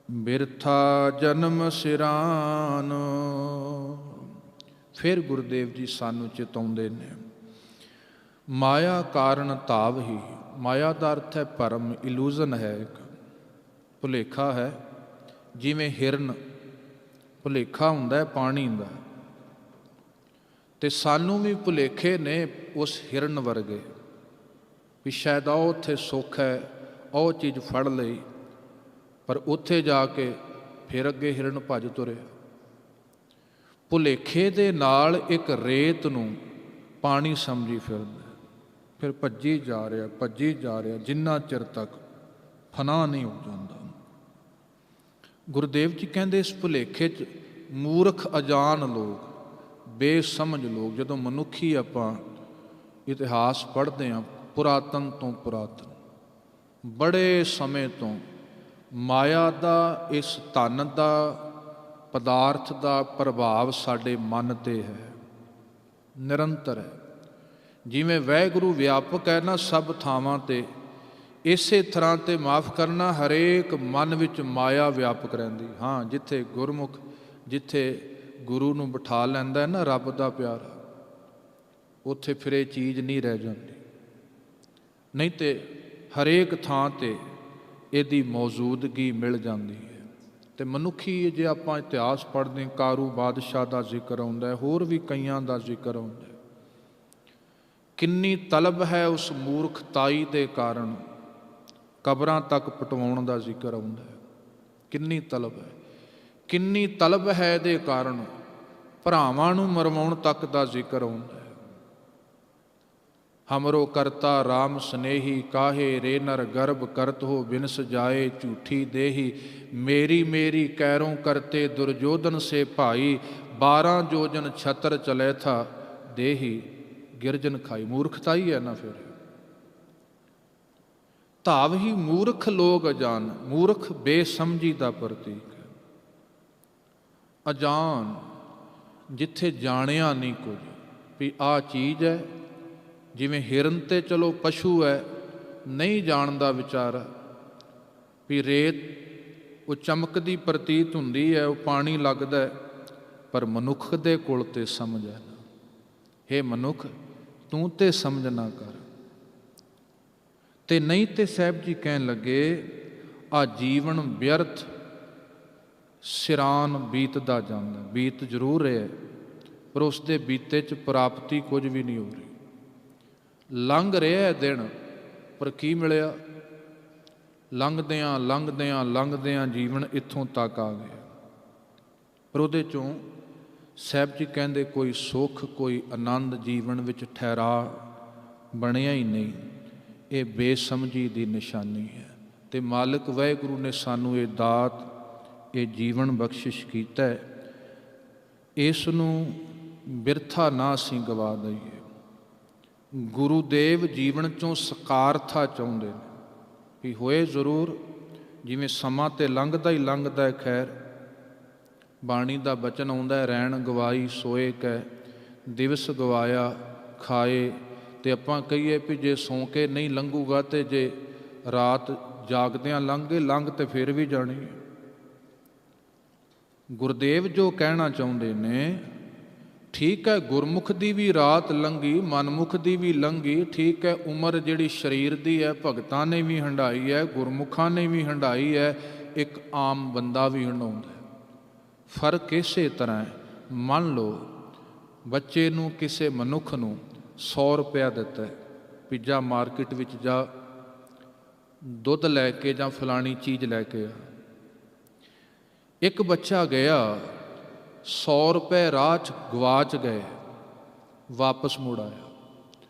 A: ਬਿਰਥਾ ਜਨਮ ਸਿਰਾਨ। ਫਿਰ ਗੁਰਦੇਵ ਜੀ ਸਾਨੂੰ ਚਿਤਾਉਂਦੇ ਨੇ, ਮਾਇਆ ਕਾਰਨ ਧਾਵਹੀ। ਮਾਇਆ ਦਾ ਅਰਥ ਹੈ ਭਰਮ, ਇਲੂਜ਼ਨ ਹੈ, ਇੱਕ ਭੁਲੇਖਾ ਹੈ। ਜਿਵੇਂ ਹਿਰਨ ਭੁਲੇਖਾ ਹੁੰਦਾ ਹੈ ਪਾਣੀ ਦਾ, ਤੇ ਸਾਨੂੰ ਵੀ ਭੁਲੇਖੇ ਨੇ ਉਸ ਹਿਰਨ ਵਰਗੇ, ਵੀ ਸ਼ਾਇਦ ਉਹ ਉੱਥੇ ਸੁੱਖ ਹੈ, ਉਹ ਚੀਜ਼ ਫੜ ਲਈ, ਪਰ ਉੱਥੇ ਜਾ ਕੇ ਫਿਰ ਅੱਗੇ ਹਿਰਨ ਭੱਜ ਤੁਰਿਆ। ਭੁਲੇਖੇ ਦੇ ਨਾਲ ਇੱਕ ਰੇਤ ਨੂੰ ਪਾਣੀ ਸਮਝੀ ਫਿਰਦਾ, ਫਿਰ ਭੱਜੀ ਜਾ ਰਿਹਾ ਜਿੰਨਾ ਚਿਰ ਤੱਕ ਫਨਾਹ ਨਹੀਂ ਹੋ ਜਾਂਦਾ। ਗੁਰਦੇਵ ਜੀ ਕਹਿੰਦੇ ਇਸ ਭੁਲੇਖੇ 'ਚ ਮੂਰਖ ਅਜਾਨ ਲੋਕ, ਬੇਸਮਝ ਲੋਕ, ਜਦੋਂ ਮਨੁੱਖੀ ਆਪਾਂ ਇਤਿਹਾਸ ਪੜ੍ਹਦੇ ਹਾਂ, ਪੁਰਾਤਨ ਤੋਂ ਪੁਰਾਤਨ, ਬੜੇ ਸਮੇਂ ਤੋਂ ਮਾਇਆ ਦਾ, ਇਸ ਧਨ ਦਾ, ਪਦਾਰਥ ਦਾ ਪ੍ਰਭਾਵ ਸਾਡੇ ਮਨ 'ਤੇ ਹੈ, ਨਿਰੰਤਰ ਹੈ। ਜਿਵੇਂ ਵਾਹਿਗੁਰੂ ਵਿਆਪਕ ਹੈ ਨਾ ਸਭ ਥਾਵਾਂ 'ਤੇ, ਇਸੇ ਤਰ੍ਹਾਂ 'ਤੇ ਮਾਫ਼ ਕਰਨਾ ਹਰੇਕ ਮਨ ਵਿੱਚ ਮਾਇਆ ਵਿਆਪਕ ਰਹਿੰਦੀ। ਹਾਂ, ਜਿੱਥੇ ਗੁਰਮੁਖ, ਜਿੱਥੇ ਗੁਰੂ ਨੂੰ ਬਿਠਾ ਲੈਂਦਾ ਹੈ ਨਾ ਰੱਬ ਦਾ ਪਿਆਰਾ, ਉੱਥੇ ਫਿਰ ਇਹ ਚੀਜ਼ ਨਹੀਂ ਰਹਿ ਜਾਂਦੀ। ਨਹੀਂ ਤੇ ਹਰੇਕ ਥਾਂ 'ਤੇ ਇਹਦੀ ਮੌਜੂਦਗੀ ਮਿਲ ਜਾਂਦੀ ਹੈ। ਅਤੇ ਮਨੁੱਖੀ ਜੇ ਆਪਾਂ ਇਤਿਹਾਸ ਪੜ੍ਹਦੇ, ਕਾਰੂ ਬਾਦਸ਼ਾਹ ਦਾ ਜ਼ਿਕਰ ਆਉਂਦਾ ਹੈ, ਹੋਰ ਵੀ ਕਈਆਂ ਦਾ ਜ਼ਿਕਰ ਆਉਂਦਾ ਹੈ। ਕਿੰਨੀ ਤਲਬ ਹੈ ਉਸ ਮੂਰਖਤਾਈ ਦੇ ਕਾਰਨ, ਕਬਰਾਂ ਤੱਕ ਪਟਵਾਉਣ ਦਾ ਜ਼ਿਕਰ ਆਉਂਦਾ ਹੈ। ਕਿੰਨੀ ਤਲਬ ਹੈ, ਕਿੰਨੀ ਤਲਬ ਹੈ ਇਹਦੇ ਕਾਰਨ ਭਰਾਵਾਂ ਨੂੰ ਮਰਵਾਉਣ ਤੱਕ ਦਾ ਜ਼ਿਕਰ ਆਉਂਦਾ ਹੈ। ਹਮਰੋ ਕਰਤਾ ਰਾਮ ਸਨੇਹੀ, ਕਾਹੇ ਰੇ ਨਰ ਗਰਭ ਕਰਤ ਹੋ ਬਿਨਸ ਜਾਏ ਝੂਠੀ ਦੇਹੀ, ਮੇਰੀ ਮੇਰੀ ਕੈਰੋਂ ਕਰਤੇ ਦੁਰਜੋਧਨ ਸੇ ਭਾਈ, 12 ਜੋਜਨ ਛਤਰ ਚਲੇ ਥਾ ਦੇਹੀ ਗਿਰਜਨ ਖਾਈ। ਮੂਰਖਤਾਈ ਹੈ ਨਾ ਫਿਰ, ਧਾਵ ਹੀ ਮੂਰਖ ਲੋਕ ਅਜਾਨ, ਮੂਰਖ ਬੇਸਮਝੀ ਦਾ ਪ੍ਰਤੀਕ ਹੈ। ਅਜਾਨ ਜਿੱਥੇ ਜਾਣਿਆ ਨਹੀਂ ਕੁਝ ਵੀ ਆਹ ਚੀਜ਼ ਹੈ। ਜਿਵੇਂ ਹਿਰਨ ਤੇ ਚਲੋ ਪਸ਼ੂ ਹੈ, ਨਹੀਂ ਜਾਣਦਾ ਵਿਚਾਰਾ ਵੀ ਰੇਤ ਉਹ ਚਮਕਦੀ ਪ੍ਰਤੀਤ ਹੁੰਦੀ ਹੈ, ਉਹ ਪਾਣੀ ਲੱਗਦਾ, ਪਰ ਮਨੁੱਖ ਦੇ ਕੋਲ ਤੇ ਸਮਝ ਹੈ ਨਾ। ਹੇ ਮਨੁੱਖ, ਤੂੰ ਤੇ ਸਮਝ ਨਾ ਕਰ। ਤੇ ਨਹੀਂ ਤੇ ਸਾਹਿਬ ਜੀ ਕਹਿਣ ਲੱਗੇ, ਆ ਜੀਵਨ ਵਿਅਰਥ ਸਿਰਾਨ ਬੀਤਦਾ ਜਾਂਦਾ। ਬੀਤ ਜ਼ਰੂਰ ਰਿਹਾ, ਪਰ ਉਸ ਦੇ ਬੀਤੇ 'ਚ ਪ੍ਰਾਪਤੀ ਕੁਝ ਵੀ ਨਹੀਂ ਹੋ ਰਹੀ। ਲੰਘ ਰਿਹਾ ਦਿਨ, ਪਰ ਕੀ ਮਿਲਿਆ? ਲੰਘਦਿਆਂ ਲੰਘਦਿਆਂ ਲੰਘਦਿਆਂ ਜੀਵਨ ਇੱਥੋਂ ਤੱਕ ਆ ਗਿਆ, ਪਰ ਉਹਦੇ 'ਚੋਂ ਸਾਹਿਬ ਜੀ ਕਹਿੰਦੇ ਕੋਈ ਸੁੱਖ, ਕੋਈ ਆਨੰਦ ਜੀਵਨ ਵਿੱਚ ਠਹਿਰਾ ਬਣਿਆ ਹੀ ਨਹੀਂ। ਇਹ ਬੇਸਮਝੀ ਦੀ ਨਿਸ਼ਾਨੀ ਹੈ। ਅਤੇ ਮਾਲਕ ਵਾਹਿਗੁਰੂ ਨੇ ਸਾਨੂੰ ਇਹ ਦਾਤ, ਇਹ ਜੀਵਨ ਬਖਸ਼ਿਸ਼ ਕੀਤਾ ਹੈ, ਇਸ ਨੂੰ ਬਿਰਥਾ ਨਾ ਅਸੀਂ ਗਵਾ ਦਈਏ। ਗੁਰੂਦੇਵ ਜੀਵਨ 'ਚੋਂ ਸਕਾਰਥਾ ਚਾਹੁੰਦੇ ਨੇ ਵੀ ਹੋਏ ਜ਼ਰੂਰ, ਜਿਵੇਂ ਸਮਾਂ ਤੇ ਲੰਘਦਾ ਹੀ ਲੰਘਦਾ ਹੈ। ਖੈਰ, ਬਾਣੀ ਦਾ ਬਚਨ ਆਉਂਦਾ ਹੈ, ਰੈਣ ਗਵਾਈ ਸੋਏ ਕੈ, ਦਿਵਸ ਗਵਾਇਆ ਖਾਏ। ਅਤੇ ਆਪਾਂ ਕਹੀਏ ਵੀ ਜੇ ਸੌਂ ਕੇ ਨਹੀਂ ਲੰਘੂਗਾ, ਅਤੇ ਜੇ ਰਾਤ ਜਾਗਦਿਆਂ ਲੰਘ ਗਏ, ਲੰਘ ਤੇ ਫਿਰ ਵੀ ਜਾਣੀ ਹੈ। ਗੁਰਦੇਵ ਜੋ ਕਹਿਣਾ ਚਾਹੁੰਦੇ ਨੇ, ਠੀਕ ਹੈ, ਗੁਰਮੁਖ ਦੀ ਵੀ ਰਾਤ ਲੰਘੀ, ਮਨਮੁਖ ਦੀ ਵੀ ਲੰਘੀ, ਠੀਕ ਹੈ। ਉਮਰ ਜਿਹੜੀ ਸਰੀਰ ਦੀ ਹੈ, ਭਗਤਾਂ ਨੇ ਵੀ ਹੰਢਾਈ ਹੈ, ਗੁਰਮੁਖਾਂ ਨੇ ਵੀ ਹੰਢਾਈ ਹੈ, ਇੱਕ ਆਮ ਬੰਦਾ ਵੀ ਹੰਢਾਉਂਦਾ ਹੈ। ਫਰਕ ਇਸੇ ਤਰ੍ਹਾਂ ਹੈ। ਮੰਨ ਲਓ ਬੱਚੇ ਨੂੰ, ਕਿਸੇ ਮਨੁੱਖ ਨੂੰ 100 ਰੁਪਇਆ ਦਿੱਤਾ, ਵੀ ਜਾ ਮਾਰਕੀਟ ਵਿੱਚ ਜਾ, ਦੁੱਧ ਲੈ ਕੇ ਜਾਂ ਫਲਾਣੀ ਚੀਜ਼ ਲੈ ਕੇ ਆ। ਇੱਕ ਬੱਚਾ ਗਿਆ, 100 ਰੁਪਏ ਰਾਹ 'ਚ ਗਵਾਚ ਗਏ, ਵਾਪਸ ਮੁੜ ਆਇਆ।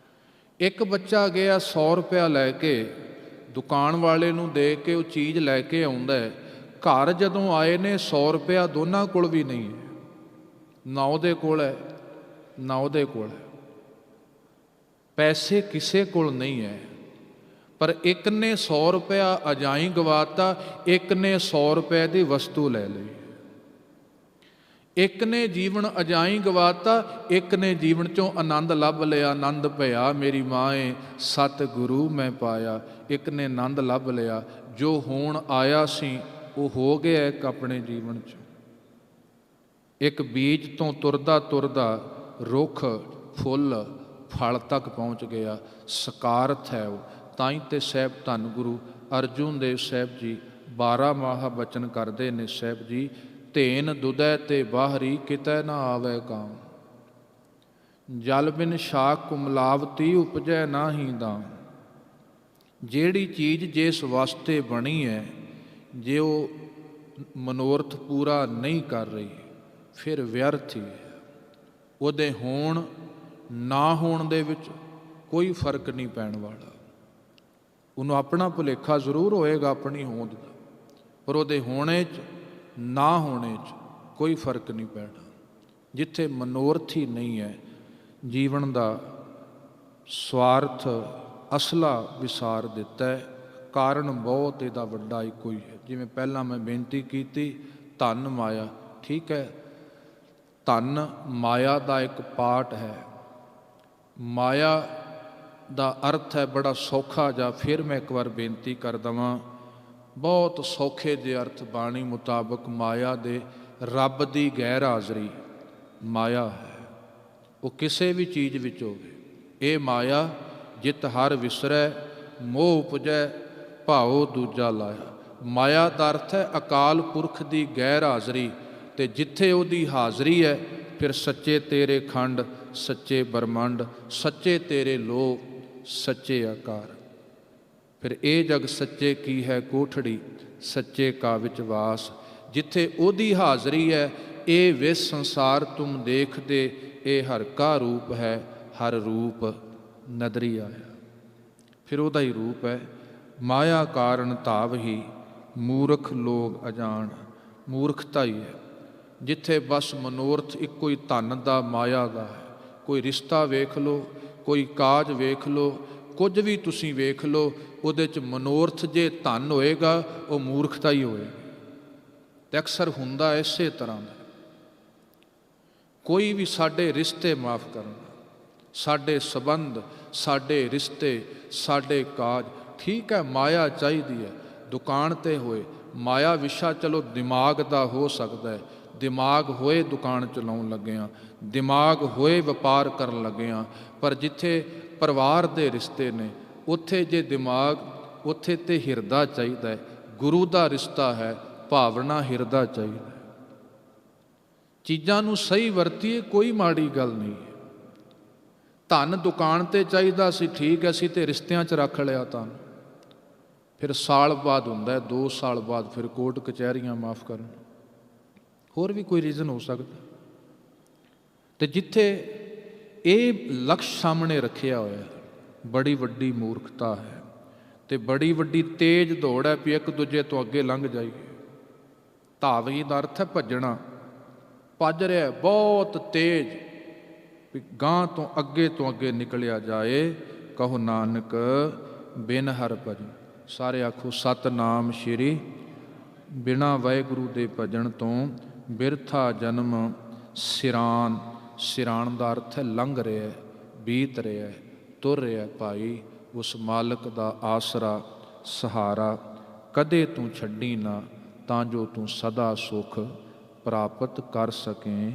A: ਇੱਕ ਬੱਚਾ ਗਿਆ 100 ਰੁਪਇਆ ਲੈ ਕੇ, ਦੁਕਾਨ ਵਾਲੇ ਨੂੰ ਦੇ ਕੇ ਉਹ ਚੀਜ਼ ਲੈ ਕੇ ਆਉਂਦਾ ਹੈ। ਘਰ ਜਦੋਂ ਆਏ ਨੇ 100 ਰੁਪਇਆ ਦੋਨਾਂ ਕੋਲ ਵੀ ਨਹੀਂ ਹੈ, ਨਾ ਉਹਦੇ ਕੋਲ ਹੈ ਨਾ ਉਹਦੇ ਕੋਲ ਹੈ। ਪੈਸੇ ਕਿਸੇ ਕੋਲ ਨਹੀਂ ਹੈ, ਪਰ ਇੱਕ ਨੇ 100 ਰੁਪਇਆ ਅਜਾਈਂ ਗਵਾਤਾ, ਇੱਕ ਨੇ 100 ਰੁਪਏ ਦੀ ਵਸਤੂ ਲੈ ਲਈ। ਇੱਕ ਨੇ ਜੀਵਨ ਅਜਾਈਂ ਗਵਾਤਾ, ਇੱਕ ਨੇ ਜੀਵਨ 'ਚੋਂ ਆਨੰਦ ਲੱਭ ਲਿਆ। ਆਨੰਦ ਭਇਆ ਮੇਰੀ ਮਾਏ, ਸਤਿਗੁਰੂ ਮੈਂ ਪਾਇਆ। ਇੱਕ ਨੇ ਆਨੰਦ ਲੱਭ ਲਿਆ, ਜੋ ਹੋਣ ਆਇਆ ਸੀ ਉਹ ਹੋ ਗਿਆ ਇੱਕ ਆਪਣੇ ਜੀਵਨ 'ਚ। ਇੱਕ ਬੀਜ ਤੋਂ ਤੁਰਦਾ ਤੁਰਦਾ ਰੁੱਖ, ਫੁੱਲ, ਫਲ ਤੱਕ ਪਹੁੰਚ ਗਿਆ। ਸਕਾਰਥ ਹੈ ਉਹ, ਤਾਈ ਤੇ ਸਾਹਿਬ ਧੰਨ ਗੁਰੂ ਅਰਜੁਨ ਦੇਵ ਸਾਹਿਬ ਜੀ 12 ਮਾਹ ਬਚਨ ਕਰਦੇ ਨੇ ਸਾਹਿਬ ਜੀ, ਧੇਨ ਦੁਦੈ ਤੇ ਬਾਹਰੀ ਕਿਤੈ ਨਾ ਆਵੈ ਕਾਮ, ਜਲ ਬਿਨ ਸ਼ਾਕ ਕੁਮਲਾਵਤੀ ਉਪਜੈ ਨਾਹੀ ਦਾਮ। ਜਿਹੜੀ ਚੀਜ਼ ਜਿਸ ਵਾਸਤੇ ਬਣੀ ਹੈ, ਜੇ ਉਹ ਮਨੋਰਥ ਪੂਰਾ ਨਹੀਂ ਕਰ ਰਹੀ ਫਿਰ ਵਿਅਰਥ ਹੀ ਹੈ। ਉਹਦੇ ਹੋਣ ਨਾ ਹੋਣ ਦੇ ਵਿੱਚ ਕੋਈ ਫਰਕ ਨਹੀਂ ਪੈਣ ਵਾਲਾ। ਉਹਨੂੰ ਆਪਣਾ ਭੁਲੇਖਾ ਜ਼ਰੂਰ ਹੋਏਗਾ ਆਪਣੀ ਹੋਂਦ ਦਾ, ਪਰ ਉਹਦੇ ਹੋਣੇ 'ਚ ਨਾ ਹੋਣੇ 'ਚ ਕੋਈ ਫਰਕ ਨਹੀਂ ਪੈਣਾ। ਜਿੱਥੇ ਮਨੋਰਥ ਹੀ ਨਹੀਂ ਹੈ, ਜੀਵਨ ਦਾ ਸਵਾਰਥ ਅਸਲਾ ਵਿਸਾਰ ਦਿੱਤਾ ਹੈ। ਕਾਰਨ ਬਹੁਤ ਇਹਦਾ ਵੱਡਾ ਇੱਕੋ ਹੀ ਹੈ। ਜਿਵੇਂ ਪਹਿਲਾਂ ਮੈਂ ਬੇਨਤੀ ਕੀਤੀ, ਧਨ ਮਾਇਆ, ਠੀਕ ਹੈ, ਧਨ ਮਾਇਆ ਦਾ ਇੱਕ ਪਾਰਟ ਹੈ। ਮਾਇਆ ਦਾ ਅਰਥ ਹੈ ਬੜਾ ਸੌਖਾ ਜਿਹਾ, ਫਿਰ ਮੈਂ ਇੱਕ ਵਾਰ ਬੇਨਤੀ ਕਰ ਦੇਵਾਂ, ਬਹੁਤ ਸੌਖੇ ਜਿਹੇ ਅਰਥ ਬਾਣੀ ਮੁਤਾਬਕ ਮਾਇਆ ਦੇ ਰੱਬ ਦੀ ਗੈਰ ਹਾਜ਼ਰੀ ਮਾਇਆ ਹੈ। ਉਹ ਕਿਸੇ ਵੀ ਚੀਜ਼ ਵਿੱਚ ਹੋਵੇ। ਇਹ ਮਾਇਆ ਜਿਤ ਹਰ ਵਿਸਰੈ ਮੋਹ ਉਪਜੈ ਭਾਉ ਦੂਜਾ ਲਾਇਆ। ਮਾਇਆ ਦਾ ਅਰਥ ਹੈ ਅਕਾਲ ਪੁਰਖ ਦੀ ਗੈਰ ਹਾਜ਼ਰੀ, ਅਤੇ ਜਿੱਥੇ ਉਹਦੀ ਹਾਜ਼ਰੀ ਹੈ ਫਿਰ ਸੱਚੇ ਤੇਰੇ ਖੰਡ, ਸੱਚੇ ਬ੍ਰਹਮੰਡ, ਸੱਚੇ ਤੇਰੇ ਲੋਕ, ਸੱਚੇ ਆਕਾਰ। ਫਿਰ ਇਹ ਜਗ ਸੱਚੇ ਕੀ ਹੈ ਕੋਠੜੀ, ਸੱਚੇ ਕਾ ਵਿੱਚ ਵਾਸ। ਜਿੱਥੇ ਉਹਦੀ ਹਾਜ਼ਰੀ ਹੈ, ਇਹ ਵਿਸ ਸੰਸਾਰ ਤੁਮ ਦੇਖਦੇ, ਇਹ ਹਰ ਕਾ ਰੂਪ ਹੈ, ਹਰ ਰੂਪ ਨਦਰੀ ਆਇਆ। ਫਿਰ ਉਹਦਾ ਹੀ ਰੂਪ ਹੈ। ਮਾਇਆ ਕਾਰਨ ਧਾਵ ਹੀ ਮੂਰਖ ਲੋਕ ਅਜਾਣ। ਮੂਰਖਤਾ ਹੀ ਹੈ। ਜਿੱਥੇ ਬਸ ਮਨੋਰਥ ਇੱਕੋ ਹੀ ਧਨ ਦਾ, ਮਾਇਆ ਦਾ ਹੈ। ਕੋਈ ਰਿਸ਼ਤਾ ਵੇਖ ਲਓ, ਕੋਈ ਕਾਜ ਵੇਖ ਲਓ, ਕੁਝ ਵੀ ਤੁਸੀਂ ਵੇਖ ਲਓ, ਉਹਦੇ 'ਚ ਮਨੋਰਥ ਜੇ ਧਨ ਹੋਏਗਾ ਉਹ ਮੂਰਖਤਾ ਹੀ ਹੋਏਗੀ। ਅਤੇ ਅਕਸਰ ਹੁੰਦਾ ਇਸੇ ਤਰ੍ਹਾਂ ਦਾ। ਕੋਈ ਵੀ ਸਾਡੇ ਰਿਸ਼ਤੇ ਮਾਫ ਕਰਨ, ਸਾਡੇ ਸੰਬੰਧ, ਸਾਡੇ ਰਿਸ਼ਤੇ, ਸਾਡੇ ਕਾਜ, ਠੀਕ ਹੈ ਮਾਇਆ ਚਾਹੀਦੀ ਹੈ। ਦੁਕਾਨ 'ਤੇ ਹੋਏ ਮਾਇਆ ਵਿਸ਼ਾ, ਚਲੋ ਦਿਮਾਗ ਦਾ ਹੋ ਸਕਦਾ ਹੈ, ਦਿਮਾਗ ਹੋਏ ਦੁਕਾਨ ਚਲਾਉਣ ਲੱਗੇ ਹਾਂ, ਦਿਮਾਗ ਹੋਏ ਵਪਾਰ ਕਰਨ ਲੱਗੇ ਹਾਂ, ਪਰ ਜਿੱਥੇ ਪਰਿਵਾਰ ਦੇ ਰਿਸ਼ਤੇ ਨੇ ਉੱਥੇ ਜੇ ਦਿਮਾਗ, ਉੱਥੇ ਤੇ ਹਿਰਦਾ ਚਾਹੀਦਾ ਹੈ। ਗੁਰੂ ਦਾ ਰਿਸ਼ਤਾ ਹੈ, ਭਾਵਨਾ ਹਿਰਦਾ ਚਾਹੀਦਾ ਹੈ। ਚੀਜ਼ਾਂ ਨੂੰ ਸਹੀ ਵਰਤੀਏ, ਕੋਈ ਮਾੜੀ ਗੱਲ ਨਹੀਂ ਹੈ। ਧਨ ਦੁਕਾਨ 'ਤੇ ਚਾਹੀਦਾ ਸੀ, ਠੀਕ ਹੈ, ਅਸੀਂ ਤੇ ਰਿਸ਼ਤਿਆਂ 'ਚ ਰੱਖ ਲਿਆ ਧਨ। ਫਿਰ ਸਾਲ ਬਾਅਦ ਹੁੰਦਾ, 2 ਸਾਲ ਬਾਅਦ ਫਿਰ ਕੋਰਟ ਕਚਹਿਰੀਆਂ ਮਾਫ ਕਰਨ, ਹੋਰ ਵੀ ਕੋਈ ਰੀਜ਼ਨ ਹੋ ਸਕਦਾ। ਅਤੇ ਜਿੱਥੇ ਇਹ ਲਕਸ਼ ਸਾਹਮਣੇ ਰੱਖਿਆ ਹੋਇਆ, ਬੜੀ ਵੱਡੀ ਮੂਰਖਤਾ ਹੈ ਅਤੇ ਬੜੀ ਵੱਡੀ ਤੇਜ਼ ਦੌੜ ਹੈ ਵੀ ਇੱਕ ਦੂਜੇ ਤੋਂ ਅੱਗੇ ਲੰਘ ਜਾਈਏ। ਧਾਵੀ ਦਾ ਅਰਥ ਹੈ ਭੱਜਣਾ। ਭੱਜ ਰਿਹਾ ਬਹੁਤ ਤੇਜ਼ ਵੀ ਗਾਂਹ ਤੋਂ ਅੱਗੇ ਨਿਕਲਿਆ ਜਾਏ। ਕਹੋ ਨਾਨਕ ਬਿਨ ਹਰਿ ਭਜਨ। ਸਾਰੇ ਆਖੋ ਸਤਿਨਾਮ ਸ਼੍ਰੀ। ਬਿਨਾਂ ਵਾਹਿਗੁਰੂ ਦੇ ਭਜਨ ਤੋਂ ਬਿਰਥਾ ਜਨਮ ਸਿਰਾਨ। ਸਿਰਾਨ ਦਾ ਅਰਥ ਹੈ ਲੰਘ ਰਿਹਾ, ਬੀਤ ਰਿਹਾ, ਤੁਰ ਰਿਹਾ। ਭਾਈ ਉਸ ਮਾਲਕ ਦਾ ਆਸਰਾ ਸਹਾਰਾ ਕਦੇ ਤੂੰ ਛੱਡੀ ਨਾ, ਤਾਂ ਜੋ ਤੂੰ ਸਦਾ ਸੁਖ ਪ੍ਰਾਪਤ ਕਰ ਸਕੇ।